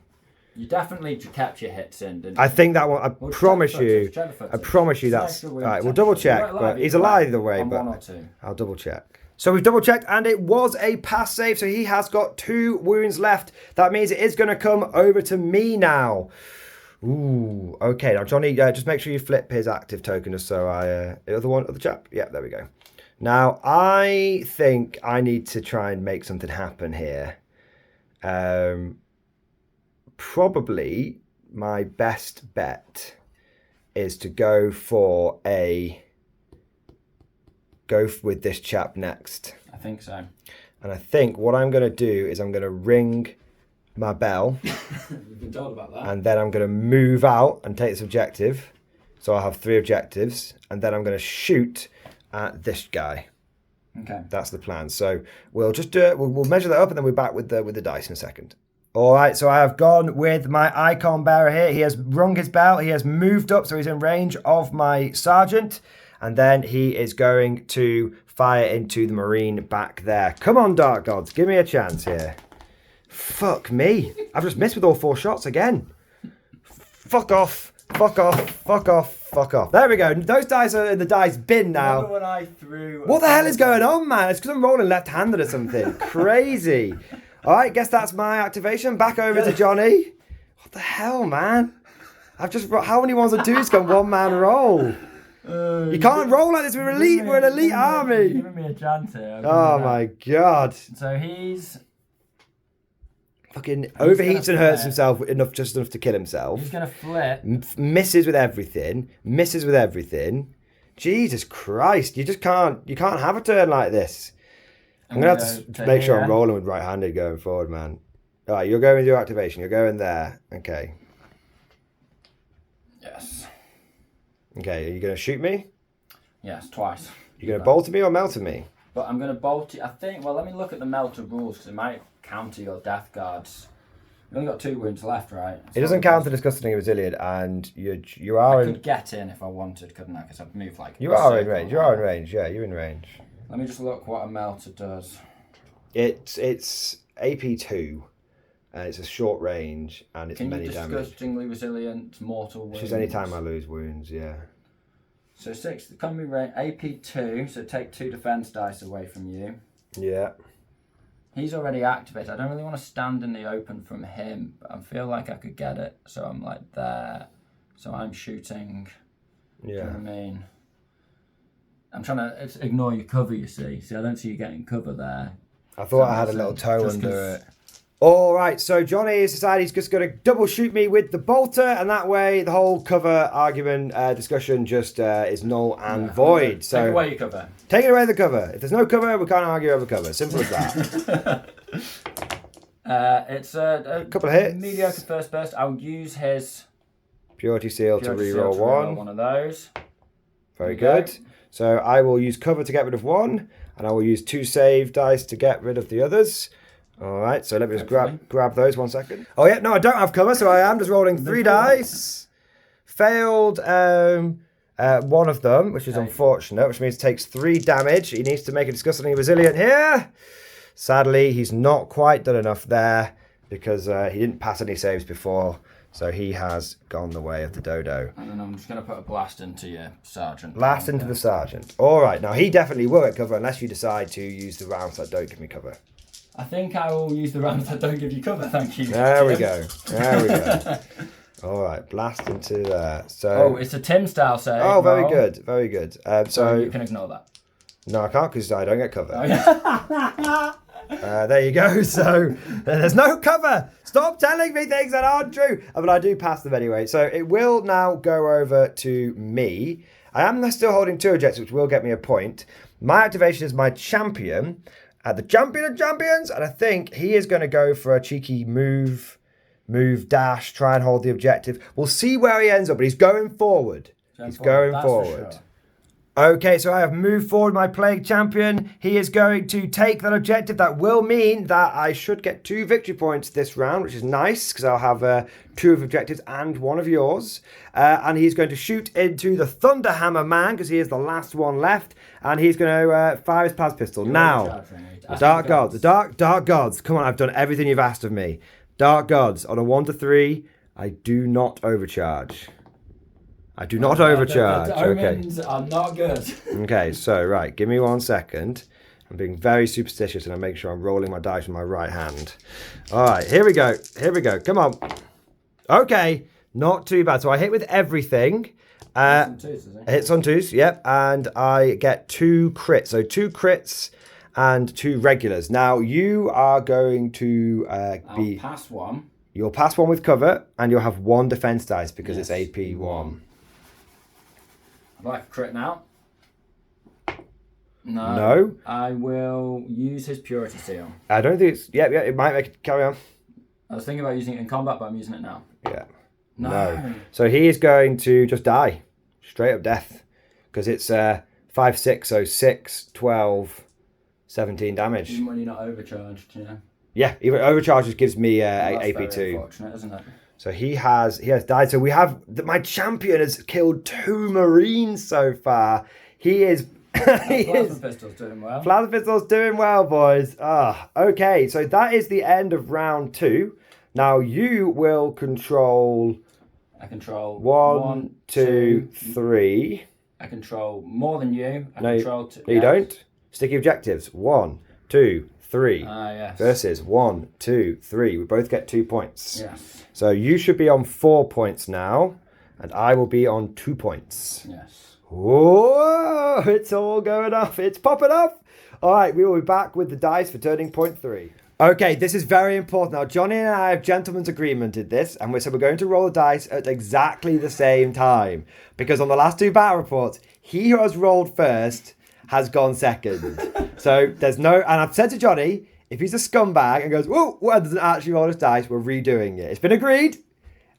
Speaker 2: You definitely kept your hits in, didn't you?
Speaker 1: I think that one, I promise you that's... Alright, we'll double check. But he's alive either way, but
Speaker 2: 1 or 2.
Speaker 1: I'll double check. So we've double checked and it was a pass save. So he has got 2 wounds left. That means it is going to come over to me now. Ooh, okay. Now, Johnny, just make sure you flip his active token just so the other chap. Yeah, there we go. Now, I think I need to try and make something happen here. Probably my best bet is to go with this chap next.
Speaker 2: I think so.
Speaker 1: And I think what I'm going to do is I'm going to ring my bell.
Speaker 2: You've been told about that.
Speaker 1: And then I'm going to move out and take this objective. So I'll have 3 objectives. And then I'm going to shoot at this guy.
Speaker 2: Okay.
Speaker 1: That's the plan. So we'll just do it. We'll measure that up and then we're back with the dice in a second. All right, so I have gone with my icon bearer here. He has rung his bell. He has moved up, so he's in range of my sergeant. And then he is going to fire into the Marine back there. Come on, Dark Gods. Give me a chance here. Fuck me. I've just missed with all 4 shots again. Fuck off. Fuck off. Fuck off. Fuck off. There we go. Those dice are in the dice bin now.
Speaker 2: Remember when I threw...
Speaker 1: What the hell is going on, man? It's because I'm rolling left-handed or something. Crazy. All right, guess that's my activation. Back over to Johnny. What the hell, man? I've just... How many ones or twos can one man roll? You can't roll like this. We're elite. We're an elite army.
Speaker 2: You're giving me a chance here.
Speaker 1: Oh, my God.
Speaker 2: So he's...
Speaker 1: Fucking overheats and hurts himself just enough to kill himself.
Speaker 2: He's going to flip.
Speaker 1: Misses with everything. Misses with everything. Jesus Christ. You just can't... You can't have a turn like this. I'm going to have to make sure I'm rolling with right-handed going forward, man. All right, you're going with your activation. You're going there. Okay.
Speaker 2: Yes.
Speaker 1: Okay, are you going to shoot me?
Speaker 2: Yes, twice.
Speaker 1: You're going to bolt me or melt me?
Speaker 2: But I'm going to bolt you. I think, well, let me look at the melter rules because it might counter your death guards. You've only got 2 wounds left, right?
Speaker 1: It doesn't counter disgusting and resilient, and you are
Speaker 2: I could get in if I wanted, couldn't I? Because I've moved like...
Speaker 1: You are in range. You are in range. Yeah, you're in range.
Speaker 2: Let me just look what a melter does.
Speaker 1: It's AP2, and it's a short range, and it's many damage.
Speaker 2: Disgustingly resilient, mortal wounds.
Speaker 1: Which is any time I lose wounds, yeah.
Speaker 2: So 6, the combi range, AP2, so take 2 defense dice away from you.
Speaker 1: Yeah.
Speaker 2: He's already activated. I don't really want to stand in the open from him, but I feel like I could get it. So I'm like there. So I'm shooting. Yeah. Do you know what I mean? I'm trying to ignore your cover, you see. See, I don't see you getting cover there.
Speaker 1: I thought I had a little toe under it. All right, so Johnny has decided he's just going to double shoot me with the bolter, and that way the whole cover argument discussion just is null and void. So
Speaker 2: take away your cover.
Speaker 1: Take away the cover. If there's no cover, we can't argue over cover. Simple as that.
Speaker 2: It's a
Speaker 1: couple of hits.
Speaker 2: Mediocre first burst. I'll use his
Speaker 1: Purity Seal to reroll one.
Speaker 2: One of those.
Speaker 1: Very good. So I will use cover to get rid of one, and I will use 2 save dice to get rid of the others. All right, so let me just grab those 1 second. Oh yeah, no, I don't have cover, so I am just rolling 3 dice. Failed one of them, which is unfortunate, which means it takes 3 damage. He needs to make a disgustingly resilient here. Sadly, he's not quite done enough there because he didn't pass any saves before. So he has gone the way of the dodo.
Speaker 2: And then I'm just going to put a blast into your sergeant.
Speaker 1: Blast into the sergeant. All right, now he definitely will get cover unless you decide to use the rounds that don't give me cover.
Speaker 2: I think I will use the rounds that don't give you cover, thank you.
Speaker 1: There we go. There we go. All right, blast into there. So.
Speaker 2: Oh, it's a Tim style save.
Speaker 1: Oh, very good, very good.
Speaker 2: So you can ignore that.
Speaker 1: No, I can't because I don't get cover.
Speaker 2: Oh, yeah.
Speaker 1: There you go. So there's no cover. Stop telling me things that aren't true. But I do pass them anyway. So it will now go over to me. I am still holding 2 objectives, which will get me a point. My activation is my champion. The champion of champions. And I think he is going to go for a cheeky move, dash, try and hold the objective. We'll see where he ends up, but he's going forward. He's going forward. Okay, so I have moved forward my Plague Champion. He is going to take that objective. That will mean that I should get 2 victory points this round, which is nice, because I'll have 2 of objectives and 1 of yours. And he's going to shoot into the Thunderhammer Man, because he is the last one left. And he's going to fire his Plas Pistol. Now, the Dark Gods. The Dark Gods. Come on, I've done everything you've asked of me. Dark Gods, on a 1 to 3, I do not overcharge. I do not overcharge.
Speaker 2: The omens are not good.
Speaker 1: Okay, so, right, give me 1 second. I'm being very superstitious and I make sure I'm rolling my dice with my right hand. All right, here we go. Here we go. Come on. Okay, not too bad. So I hit with everything. Hits on 2s, yep. And I get 2 crits. So 2 crits and 2 regulars. Now, you are going to
Speaker 2: I'll pass 1.
Speaker 1: You'll pass 1 with cover and you'll have 1 defense dice because it's AP 1.
Speaker 2: I'd like a crit now.
Speaker 1: No.
Speaker 2: I will use his Purity Seal.
Speaker 1: I don't think it's... Yeah, it might make it... Carry on.
Speaker 2: I was thinking about using it in combat, but I'm using it now.
Speaker 1: Yeah. No. So he is going to just die. Straight up death. Because it's 5, 6, so 6, 12, 17 damage.
Speaker 2: Even when you're not overcharged, you know.
Speaker 1: Yeah, even overcharges gives me AP2.
Speaker 2: Very unfortunate, isn't it?
Speaker 1: So he has died. So we have my champion has killed 2 Marines so far. He is.
Speaker 2: Plasma pistol's doing well.
Speaker 1: Plasma pistol's doing well, boys. Okay, so that is the end of round 2. Now you will control.
Speaker 2: I control
Speaker 1: 1, 2, 3.
Speaker 2: I control more than you.
Speaker 1: No,
Speaker 2: control
Speaker 1: you don't. Sticky objectives. 1, 2, 3.
Speaker 2: Yes.
Speaker 1: Versus 1, 2, 3. We both get 2 points.
Speaker 2: Yes.
Speaker 1: So you should be on 4 points now, and I will be on 2 points.
Speaker 2: Yes.
Speaker 1: Whoa! It's all going up. It's popping up. All right, we will be back with the dice for turning point 3. Okay, this is very important. Now, Johnny and I have gentleman's agreement in this, and so we're going to roll the dice at exactly the same time. Because on the last 2 battle reports, he who has rolled first has gone second. So there's no... And I've said to Johnny, if he's a scumbag and goes, whoa, well, doesn't actually roll his dice, we're redoing it. It's been agreed.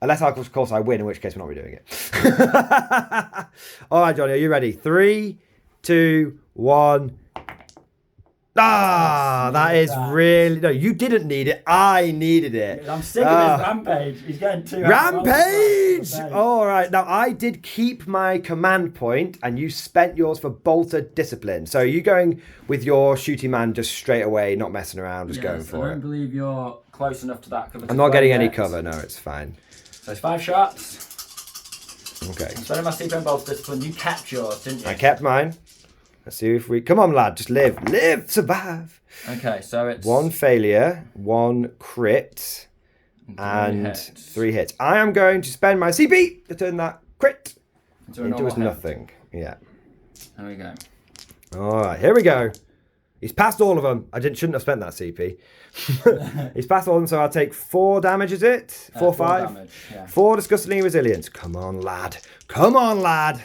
Speaker 1: Unless, of course, I win, in which case we're not redoing it. All right, Johnny, are you ready? 3, 2, 1... that is really... No, you didn't need it. I needed it.
Speaker 2: I'm sick of his rampage. He's getting 2...
Speaker 1: Rampage! All right. Now, I did keep my command point, and you spent yours for bolter discipline. So you going with your shooting man just straight away, not messing around, just going for it.
Speaker 2: I don't believe you're close enough to that cover.
Speaker 1: I'm not getting any cover. No, it's fine.
Speaker 2: So it's 5 shots.
Speaker 1: Okay.
Speaker 2: I'm spending my CP and bolter discipline. You kept yours, didn't you?
Speaker 1: I kept mine. Let's see if we... Come on, lad. Just live. Live. Survive.
Speaker 2: Okay, so it's...
Speaker 1: 1 failure, 1 crit, and 3 hits. I am going to spend my CP to turn that crit into nothing. Yeah.
Speaker 2: There we go.
Speaker 1: All right, here we go. He's passed all of them. Shouldn't have spent that CP. He's passed all of them, so I'll take 4 damage, is it? 4, 5?
Speaker 2: Damage, yeah.
Speaker 1: 4 disgustingly resilience. Come on, lad. Come on, lad.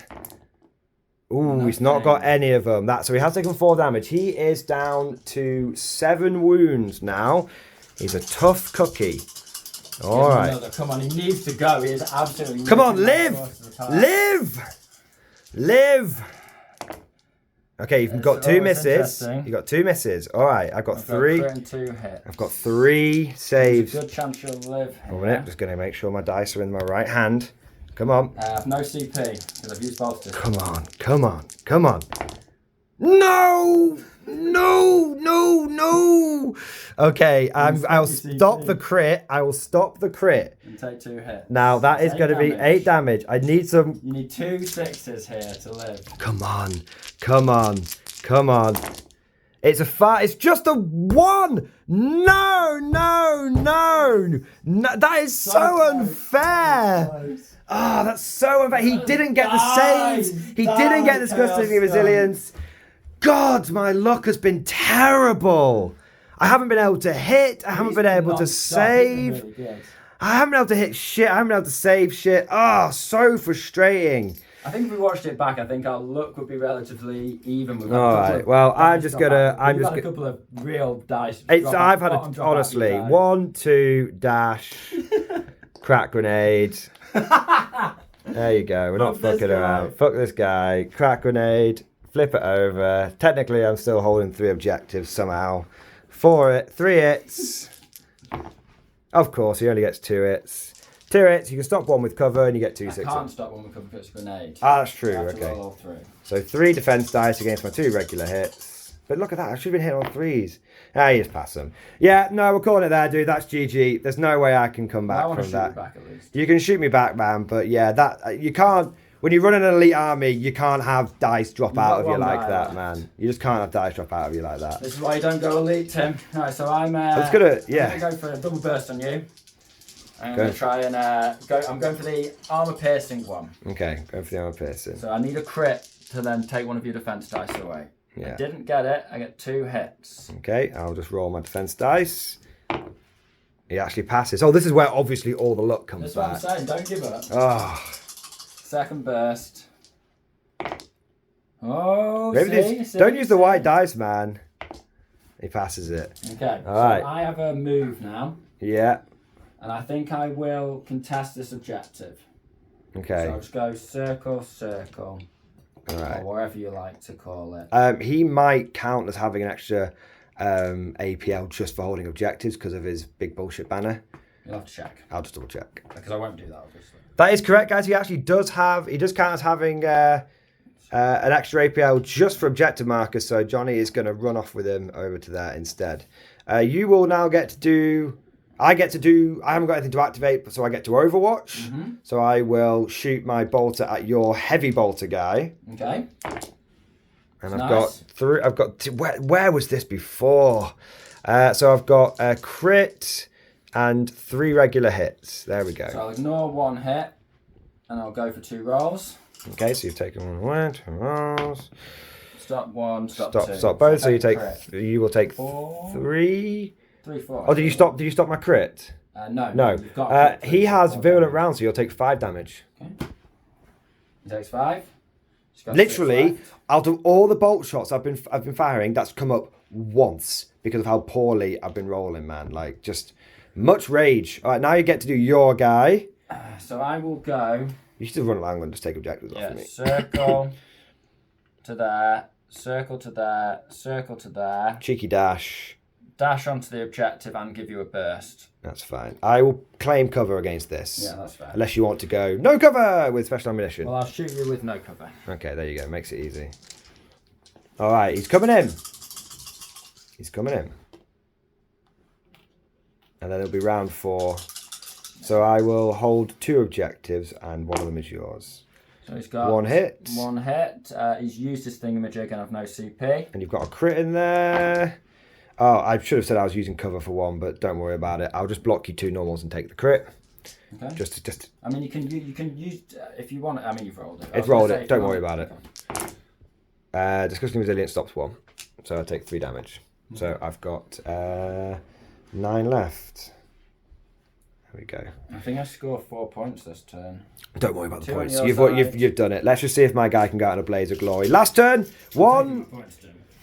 Speaker 1: Ooh, he's not got any of them. So he has taken 4 damage. He is down to 7 wounds now. He's a tough cookie. All right.
Speaker 2: Come on, he needs to go. He is absolutely...
Speaker 1: Come on, live! Live! Live! Okay, you've got 2 misses. You've got 2 misses. All right, I've got 3.
Speaker 2: And 2 hits.
Speaker 1: I've got 3 saves.
Speaker 2: There's a good chance you'll live.
Speaker 1: One minute, just going to make sure my dice are in my right hand. Come on.
Speaker 2: I have no CP because I've used bolster.
Speaker 1: Come on, come on, come on. No! No, no, no! Okay, I'll stop the crit. I will stop the crit.
Speaker 2: And take 2 hits.
Speaker 1: Now, that is going to be 8 damage. I need some...
Speaker 2: You need 2 6s here to live.
Speaker 1: Come on, come on, come on. It's a 5. It's just a 1. No, no, no. No, that is so unfair. Ah, that's so unfair. He didn't get the saves. He didn't get the disgusting resilience. God, my luck has been terrible. I haven't been able to hit. I haven't been able to save. I haven't been able to hit shit. I haven't been able to save shit. Ah, so frustrating.
Speaker 2: I think if we watched it back, I think our luck would be relatively even.
Speaker 1: All right. Well, I'm just gonna.
Speaker 2: We've had a couple of real dice.
Speaker 1: I've had honestly 1, 2 dash, crack grenade. There you go. We're not fucking around. Fuck this guy. Crack grenade. Flip it over. Technically, I'm still holding 3 objectives somehow. 3 hits. Of course, he only gets 2 hits. 2 hits. You can stop 1 with cover, and you get 2 6.
Speaker 2: I can't stop 1 with cover because it's a grenade.
Speaker 1: Ah, that's true.
Speaker 2: I have to
Speaker 1: Okay.
Speaker 2: roll all 3.
Speaker 1: So 3 defense dice against my 2 regular hits. But look at that. I should have been hitting on 3s. Ah, you just pass them. Yeah, no, we're calling it there, dude. That's GG. There's no way I can come back from that.
Speaker 2: Back at least.
Speaker 1: You can shoot me back, man. But yeah, that you can't. When you run an elite army, you can't have dice drop out of you like that, man. You just can't have dice drop out of you like that.
Speaker 2: This is why you don't go elite, Tim. Alright, so I'm
Speaker 1: I'm
Speaker 2: gonna go for a double burst on you. I'm gonna try and go. I'm going for the armor piercing one.
Speaker 1: Okay, going for the armor piercing.
Speaker 2: So I need a crit to then take one of your defense dice away.
Speaker 1: Yeah.
Speaker 2: I didn't get it. I get 2 hits.
Speaker 1: Okay, I'll just roll my defense dice. He actually passes. Oh, this is where obviously all the luck comes back.
Speaker 2: That's what I'm saying. Don't give up.
Speaker 1: Oh.
Speaker 2: Second burst. Oh,
Speaker 1: maybe don't use the white dice, man. He passes it.
Speaker 2: Okay,
Speaker 1: all right.
Speaker 2: I have a move now.
Speaker 1: Yeah.
Speaker 2: And I think I will contest this objective.
Speaker 1: Okay.
Speaker 2: So I'll just go circle, circle.
Speaker 1: All right.
Speaker 2: Or whatever you like to call it.
Speaker 1: He might count as having an extra APL just for holding objectives because of his big bullshit banner.
Speaker 2: You'll have to check.
Speaker 1: I'll just double check.
Speaker 2: Because I won't do that, obviously.
Speaker 1: That is correct, guys. He actually does have. He does count as having.
Speaker 2: So
Speaker 1: an extra APL just for objective markers, so Johnny is going to run off with him over to there instead. You will now get to do... I haven't got anything to activate, so I get to overwatch.
Speaker 2: Mm-hmm.
Speaker 1: So I will shoot my bolter at your heavy bolter guy.
Speaker 2: Okay.
Speaker 1: And I've got where was this before? So I've got a crit and 3 regular hits. There we go.
Speaker 2: So I'll ignore 1 hit and I'll go for 2 rolls.
Speaker 1: Okay, so you've taken 1 away, 2 rolls.
Speaker 2: Stop 1, stop 2.
Speaker 1: Stop both. So you will take
Speaker 2: 4,
Speaker 1: 3.
Speaker 2: 3, 4.
Speaker 1: Oh, did you stop my crit?
Speaker 2: No.
Speaker 1: No.
Speaker 2: You've got
Speaker 1: He has virulent round, so you'll take 5 damage.
Speaker 2: Okay. He takes 5.
Speaker 1: Literally, out of all the bolt shots I've been firing, that's come up once because of how poorly I've been rolling, man. Like, just much rage. All right, now you get to do your guy.
Speaker 2: So I will go.
Speaker 1: You should run along and just take objectives off of me.
Speaker 2: Circle to there, circle to there, circle to there.
Speaker 1: Cheeky dash.
Speaker 2: Dash onto the objective and give you a burst.
Speaker 1: That's fine. I will claim cover against this.
Speaker 2: Yeah, that's fair.
Speaker 1: Unless you want to go no cover with special ammunition.
Speaker 2: Well, I'll shoot you with no cover.
Speaker 1: Okay, there you go. Makes it easy. All right, he's coming in. He's coming in. And then it'll be round 4. So I will hold 2 objectives and one of them is yours.
Speaker 2: So he's got
Speaker 1: 1 hit.
Speaker 2: 1 hit. He's used his thingamajig and I've no CP.
Speaker 1: And you've got a crit in there. Oh, I should have said I was using cover for 1, but don't worry about it. I'll just block you 2 normals and take the crit.
Speaker 2: Okay.
Speaker 1: Just.
Speaker 2: I mean, you can use if you want it. I mean, you've rolled it.
Speaker 1: It's rolled it. Don't worry about it. Okay. Disgusting Resilience stops 1, so I take 3 damage. Okay. So I've got 9 left. There we go.
Speaker 2: I think I score 4 points this turn.
Speaker 1: Don't worry about the
Speaker 2: 2
Speaker 1: points. You've done it. Let's just see if my guy can go out in a blaze of glory. Last turn.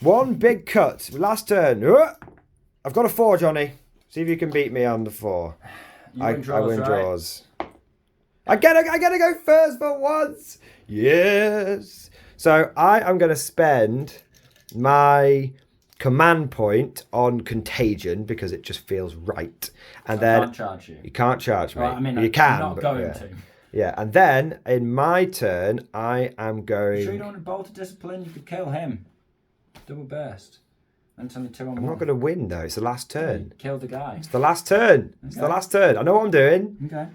Speaker 1: 1 big cut. Last turn. I've got a 4, Johnny. See if you can beat me on the 4. I win draws. I gotta go first for once. Yes. So I am gonna spend my command point on contagion because it just feels right. And then I
Speaker 2: can't charge you.
Speaker 1: You can't charge me.
Speaker 2: Well, I mean,
Speaker 1: you can.
Speaker 2: I'm not going to.
Speaker 1: Yeah, and then in my turn, I am going.
Speaker 2: Sure you don't want to bolt to discipline? You could kill him. Double burst. And it's only 2 on 1.
Speaker 1: I'm not going to win though. It's the last turn.
Speaker 2: Kill the guy.
Speaker 1: It's the last turn. Okay. It's the last turn. I know what I'm doing.
Speaker 2: Okay.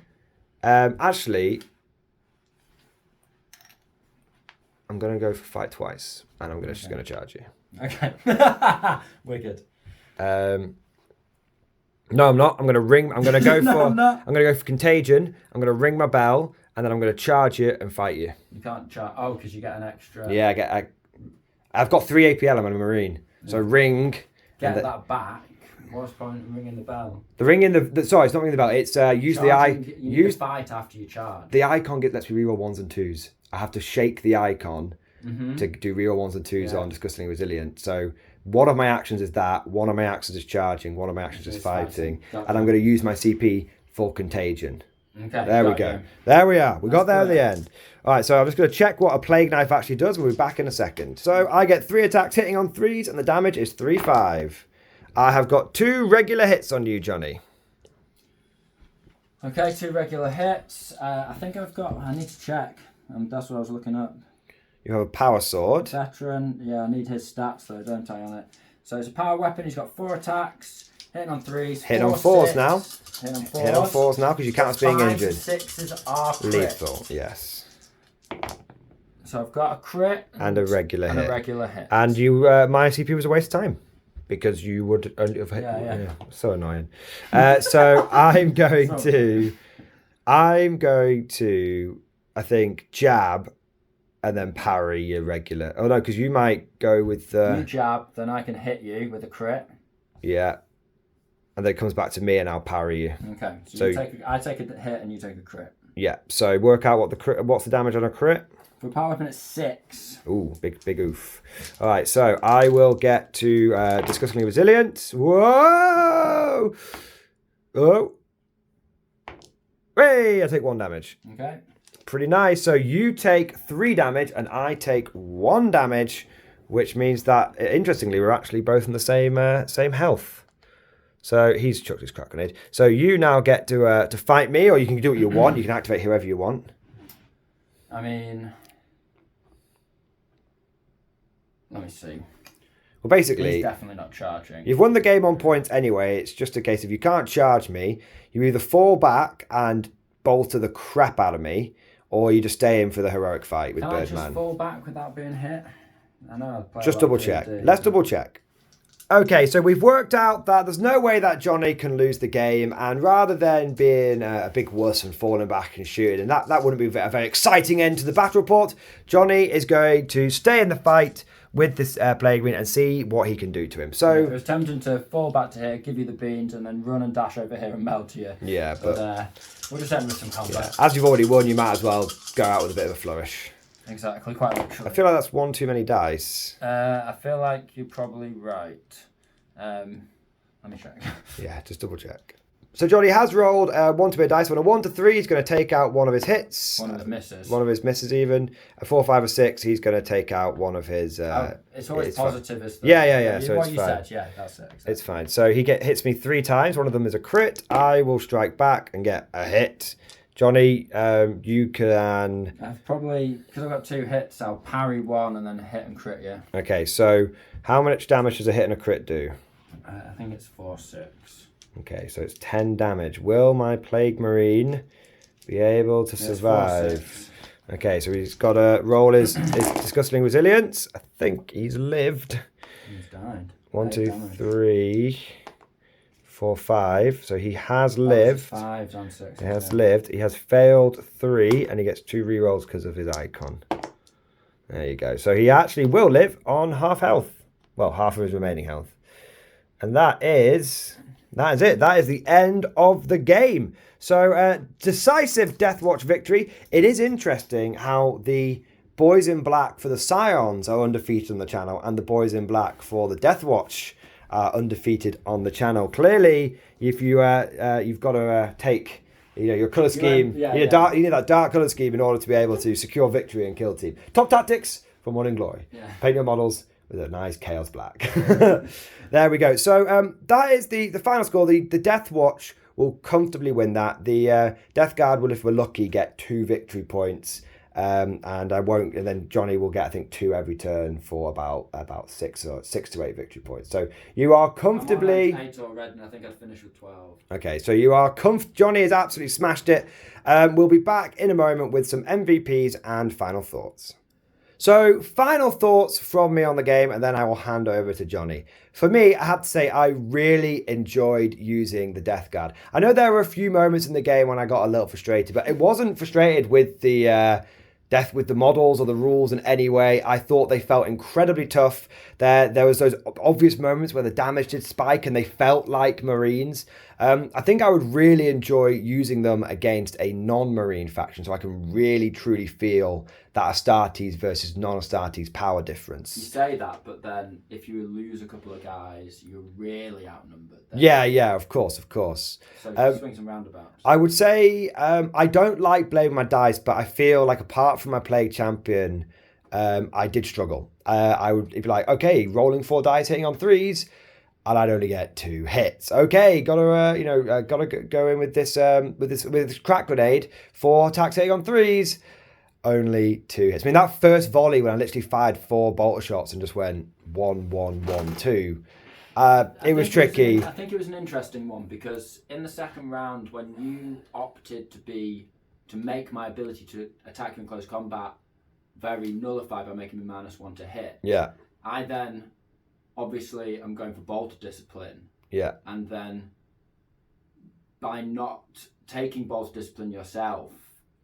Speaker 1: Actually, I'm going to go for fight twice, and I'm just going to charge you.
Speaker 2: Okay. Wicked.
Speaker 1: No, I'm not. I'm going to ring. I'm going to go
Speaker 2: No,
Speaker 1: I'm going to go for contagion. I'm going to ring my bell, and then I'm going to charge you and fight you.
Speaker 2: You can't charge. Oh, because you get an extra.
Speaker 1: Yeah, I've got 3 APL. I'm a marine. So ring.
Speaker 2: Get that back. What's the point of ringing the bell?
Speaker 1: The ring in the sorry, it's not ringing the bell. It's use the icon.
Speaker 2: Use fight after you charge.
Speaker 1: The icon lets me reroll 1s and 2s. I have to shake the icon to do reroll 1s and 2s on Disgustingly Resilient. So one of my actions is that. One of my actions is charging. One of my actions is fighting. And I'm going to use my CP for contagion.
Speaker 2: Okay.
Speaker 1: There we go. There we are. We got there at the end. All right, so I'm just going to check what a Plague Knife actually does. We'll be back in a second. So I get 3 attacks hitting on 3s, and the damage is 3/5. I have got 2 regular hits on you, Johnny.
Speaker 2: Okay, 2 regular hits. I think I need to check. That's what I was looking up.
Speaker 1: You have a power sword.
Speaker 2: Veteran. Yeah, I need his stats, though, don't I, on it? So it's a power weapon. He's got 4 attacks. Hitting on 3s.
Speaker 1: Hitting on 4s now.
Speaker 2: Hitting on 4s.
Speaker 1: Hitting on 4s now because you count as being injured.
Speaker 2: 6s are crit.
Speaker 1: Lethal, yes.
Speaker 2: So I've got a crit.
Speaker 1: And a regular hit.
Speaker 2: And a regular hit.
Speaker 1: And you, my CP was a waste of time. Because you would only have hit. Yeah. So annoying. So I'm going to, I think, jab and then parry your regular. Oh no, because you might go with the...
Speaker 2: You jab, then I can hit you with a crit.
Speaker 1: Yeah. And then it comes back to me and I'll parry you.
Speaker 2: Okay. So I take a hit and you take a crit.
Speaker 1: Yeah. So work out what's the damage on a crit.
Speaker 2: For power weapon, it's 6.
Speaker 1: Ooh, big oof. All right, so I will get to Disgustingly Resilient. Whoa! Oh. Hey, I take 1 damage.
Speaker 2: Okay.
Speaker 1: Pretty nice. So you take 3 damage and I take 1 damage, which means that, interestingly, we're actually both in the same health. So he's chucked his crack grenade. So you now get to fight me, or you can do what you want. You can activate whoever you want.
Speaker 2: I mean... Let me see.
Speaker 1: Well, basically,
Speaker 2: he's definitely not charging.
Speaker 1: You've won the game on points anyway. It's just a case of you can't charge me. You either fall back and bolter the crap out of me, or you just stay in for the heroic fight with Birdman.
Speaker 2: Can I just fall back without being hit? I know.
Speaker 1: Just double check. Let's double check. Okay, so we've worked out that there's no way that Johnny can lose the game, and rather than being a big wuss and falling back and shooting, and that wouldn't be a very exciting end to the battle report, Johnny is going to stay in the fight with this plague green and see what he can do to him. So
Speaker 2: it was tempting to fall back to here, give you the beans, and then run and dash over here and melt you.
Speaker 1: Yeah, but
Speaker 2: we'll just end with some combat.
Speaker 1: Yeah. As you've already won, you might as well go out with a bit of a flourish.
Speaker 2: Exactly, quite literally.
Speaker 1: I feel like that's one too many dice.
Speaker 2: I feel like you're probably right. Let me check.
Speaker 1: Yeah, just double check. So Johnny has rolled 1 to be a dice. On a 1 to 3, he's going to take out one of his hits.
Speaker 2: One of his misses.
Speaker 1: One of his misses even. A 4, 5, or 6, he's going to take out one of his...
Speaker 2: it's always positive. As
Speaker 1: yeah. So
Speaker 2: what
Speaker 1: it's
Speaker 2: you
Speaker 1: fine.
Speaker 2: said, yeah, that's it. Exactly.
Speaker 1: It's fine. So he hits me 3 times. One of them is a crit. I will strike back and get a hit. Johnny, you can...
Speaker 2: I've probably... Because I've got 2 hits, I'll parry 1 and then hit and crit you.
Speaker 1: Okay, so how much damage does a hit and a crit do?
Speaker 2: I think it's 4, 6.
Speaker 1: Okay, so it's 10 damage. Will my Plague Marine be able to survive? Okay, so he's got to roll his disgusting resilience. I think he's lived.
Speaker 2: He's died.
Speaker 1: 1, 2, 3, 4, 5. So he has lived.
Speaker 2: 5 and 6.
Speaker 1: He has lived. He has failed 3, and he gets 2 rerolls because of his icon. There you go. So he actually will live on half health. Well, half of his remaining health. And that is it. That is the end of the game. So, decisive Deathwatch victory. It is interesting how the boys in black for the Scions are undefeated on the channel, and the boys in black for the Deathwatch are undefeated on the channel. Clearly, if you you've got to take your colour scheme, you need that dark colour scheme in order to be able to secure victory and kill team. Top tactics from Morning Glory. Yeah. Paint your models with a nice chaos black. There we go. So that is the final score. The Death Watch will comfortably win that. The Death Guard will, if we're lucky, get 2 victory points. And I won't. And then Johnny will get, I think, 2 every turn for about 6 to 8 victory points. So you are comfortably.
Speaker 2: I'm on 8 already, and I think I'd finish with 12.
Speaker 1: Okay, so you are Johnny has absolutely smashed it. We'll be back in a moment with some MVPs and final thoughts. So, final thoughts from me on the game, and then I will hand over to Johnny. For me, I have to say, I really enjoyed using the Death Guard. I know there were a few moments in the game when I got a little frustrated, but it wasn't frustrated with the with the models or the rules in any way. I thought they felt incredibly tough. There was those obvious moments where the damage did spike and they felt like Marines. I think I would really enjoy using them against a non-Marine faction, so I can really truly feel that Astartes versus non-Astartes power difference.
Speaker 2: You say that, but then if you lose a couple of guys, you're really outnumbered.
Speaker 1: Yeah, of course.
Speaker 2: So swings and roundabouts.
Speaker 1: I would say I don't like blaming my dice, but I feel like apart from my Plague Champion, I did struggle. I would be like, okay, rolling 4 dice, hitting on 3s, and I'd only get 2 hits. Okay, gotta go in with this crack grenade, 4 attacks hitting on 3s, only 2 hits. I mean, that first volley when I literally fired 4 bolter shots and just went 1, 1, 1, 2. It was tricky.
Speaker 2: I think it was an interesting one because in the second round, when you opted to make my ability to attack you in close combat very nullified by making me -1 to hit.
Speaker 1: Yeah.
Speaker 2: I then obviously I'm going for bolter discipline.
Speaker 1: Yeah.
Speaker 2: And then by not taking bolter discipline yourself,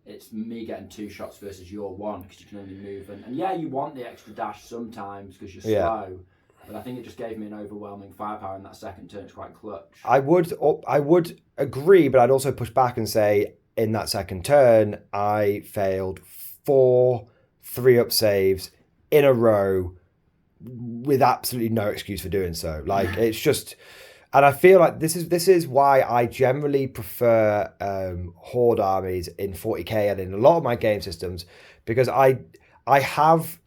Speaker 2: it's me getting 2 shots versus your 1 because you can only move and yeah, you want the extra dash sometimes because you're slow. But I think it just gave me an overwhelming firepower in that second turn. It's quite clutch. I
Speaker 1: would agree, but I'd also push back and say in that second turn, I failed 4 3-up saves in a row with absolutely no excuse for doing so. Like it's just, and I feel like this is why I generally prefer Horde armies in 40k and in a lot of my game systems, because I have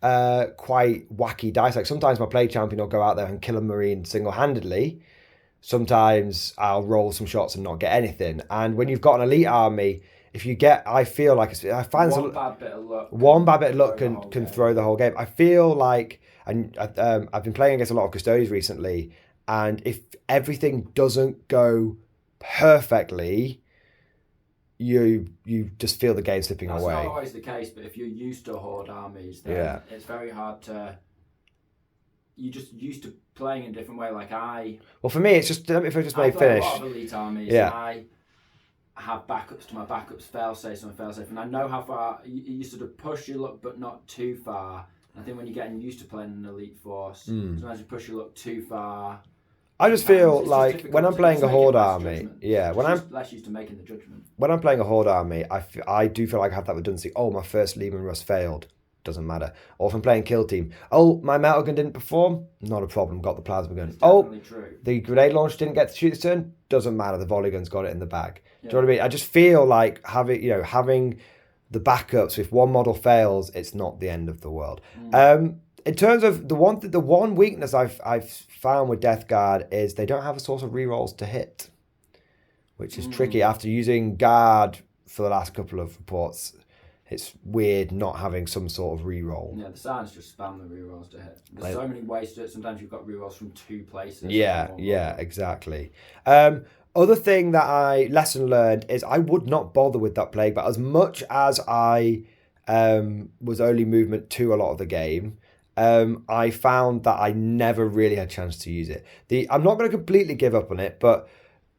Speaker 1: quite wacky dice. Like sometimes my Plague Champion will go out there and kill a Marine single-handedly. Sometimes I'll roll some shots and not get anything. And when you've got an elite army, if you get, I feel like I find
Speaker 2: one bad bit of luck.
Speaker 1: One bad bit of luck can throw the whole game. I feel like, and I've been playing against a lot of custodians recently, and if everything doesn't go perfectly, you just feel the game slipping away.
Speaker 2: That's not always the case, but if you're used to horde armies, then it's very hard to. You're just used to playing in a different way. Like
Speaker 1: Well, for me, it's just if I just may finish.
Speaker 2: A lot of elite armies. Yeah. I have backups to my backups, fail-safes and fail-safe, and I know how far you sort of push your luck, but not too far. I think when you're getting used to playing an elite force, sometimes you push your luck too far.
Speaker 1: I just feel like when I'm playing a horde army, when I'm
Speaker 2: less used to making the judgment.
Speaker 1: When I'm playing a horde army, I do feel like I have that redundancy. Oh, my first Lehman Russ failed. Doesn't matter. Or if I'm playing kill team, oh, my metal gun didn't perform. Not a problem. Got the plasma gun.
Speaker 2: True.
Speaker 1: The grenade launch didn't get to shoot this turn. Doesn't matter. The volley gun's got it in the bag. Do you know what I mean? I just feel like having the backups. If one model fails, it's not the end of the world. In terms of the one weakness I've found with Death Guard is they don't have a source of rerolls to hit, which is tricky. After using Guard for the last couple of reports, it's weird not having some sort of reroll.
Speaker 2: Yeah, the Silence just spam the rerolls to hit. There's so many ways to it. Sometimes you've got rerolls from 2 places.
Speaker 1: Yeah, exactly. Other thing that lesson learned is I would not bother with that plague, but as much as I was only movement 2 a lot of the game, I found that I never really had a chance to use it. I'm not going to completely give up on it, but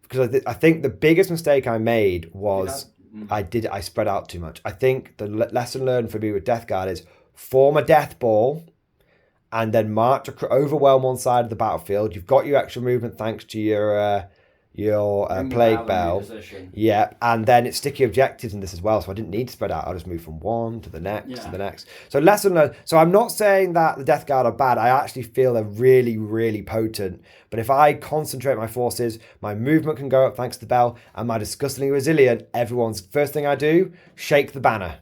Speaker 1: because I think the biggest mistake I made was I spread out too much. I think the lesson learned for me with Death Guard is form a death ball and then march overwhelm one side of the battlefield. You've got your extra movement thanks to your plague bell. Yeah, and then it's sticky objectives in this as well, so I didn't need to spread out. I'll just move from one to the next to the next. So lesson learned. So I'm not saying that the Death Guard are bad. I actually feel they're really, really potent. But if I concentrate my forces, my movement can go up thanks to the bell, and my disgustingly resilient, everyone's first thing I do, shake the banner.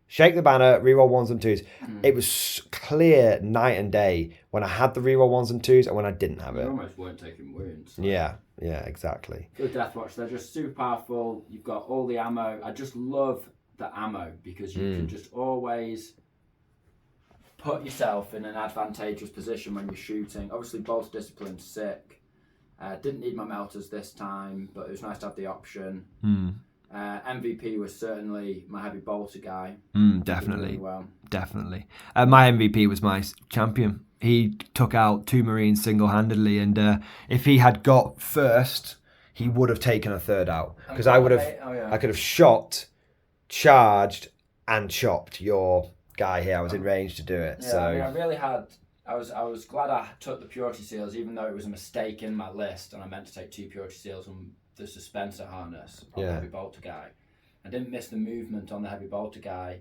Speaker 1: Shake the banner, reroll 1s and 2s. It was clear night and day when I had the reroll 1s and 2s and when I didn't have it.
Speaker 2: You almost weren't taking wounds.
Speaker 1: Yeah, exactly.
Speaker 2: Good Deathwatch, they're just super powerful. You've got all the ammo. I just love the ammo because you can just always put yourself in an advantageous position when you're shooting. Obviously, Bolt Discipline's sick. Didn't need my melters this time, but it was nice to have the option. MVP was certainly my heavy bolter guy.
Speaker 1: Definitely.
Speaker 2: Well.
Speaker 1: Definitely. My MVP was my champion. He took out 2 Marines single-handedly, and if he had got first, he would have taken a third out. Because I could have shot, charged, and chopped your guy here. I was in range to do it.
Speaker 2: Yeah,
Speaker 1: so
Speaker 2: I really had. I was glad I took the Purity Seals, even though it was a mistake in my list, and I meant to take 2 Purity Seals on the Suspensor harness on the Heavy Bolter guy. I didn't miss the movement on the Heavy Bolter guy,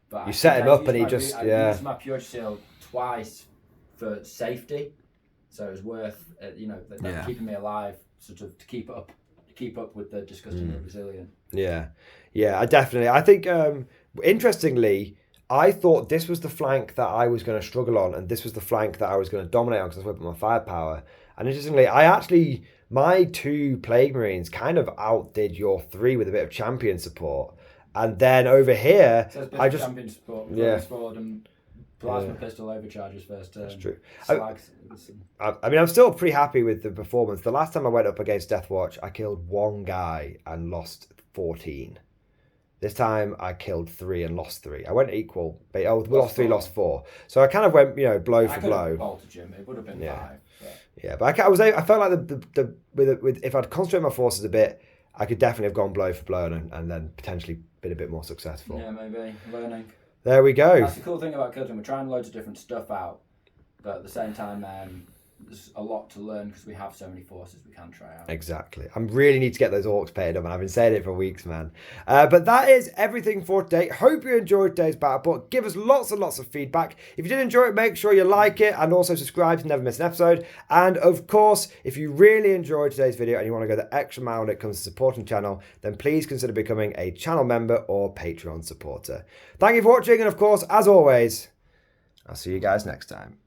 Speaker 2: but
Speaker 1: you set him up and he just
Speaker 2: I used my Purity Seal twice for safety, so it was worth keeping me alive, sort of to keep up with the disgustingly resilient. I think interestingly, I thought this was the flank that I was going to struggle on, and this was the flank that I was going to dominate on because I was whipping my firepower. And interestingly, my 2 Plague Marines kind of outdid your 3 with a bit of champion support. And then over here, so champion support, forward and plasma pistol overcharges first turn.
Speaker 1: That's true.
Speaker 2: I'm
Speaker 1: still pretty happy with the performance. The last time I went up against Deathwatch, I killed 1 guy and lost 14. This time I killed 3 and lost 3. I went equal, but we lost 3, lost 4. So I kind of went, blow for blow.
Speaker 2: Bolted him. It would have been 5. But...
Speaker 1: Yeah, but I felt like with if I'd concentrated my forces a bit, I could definitely have gone blow for blow and then potentially been a bit more successful.
Speaker 2: Yeah, maybe learning.
Speaker 1: There we go.
Speaker 2: That's the cool thing about Kilton. We're trying loads of different stuff out, but at the same time, there's a lot to learn because we have so many forces we can try out.
Speaker 1: Exactly. I really need to get those orcs painted up, and I've been saying it for weeks, man. But that is everything for today. Hope you enjoyed today's battle report. Give us lots and lots of feedback. If you did enjoy it, make sure you like it and also subscribe to never miss an episode. And of course, if you really enjoyed today's video and you want to go the extra mile when it comes to supporting the channel, then please consider becoming a channel member or Patreon supporter. Thank you for watching, and of course, as always, I'll see you guys next time.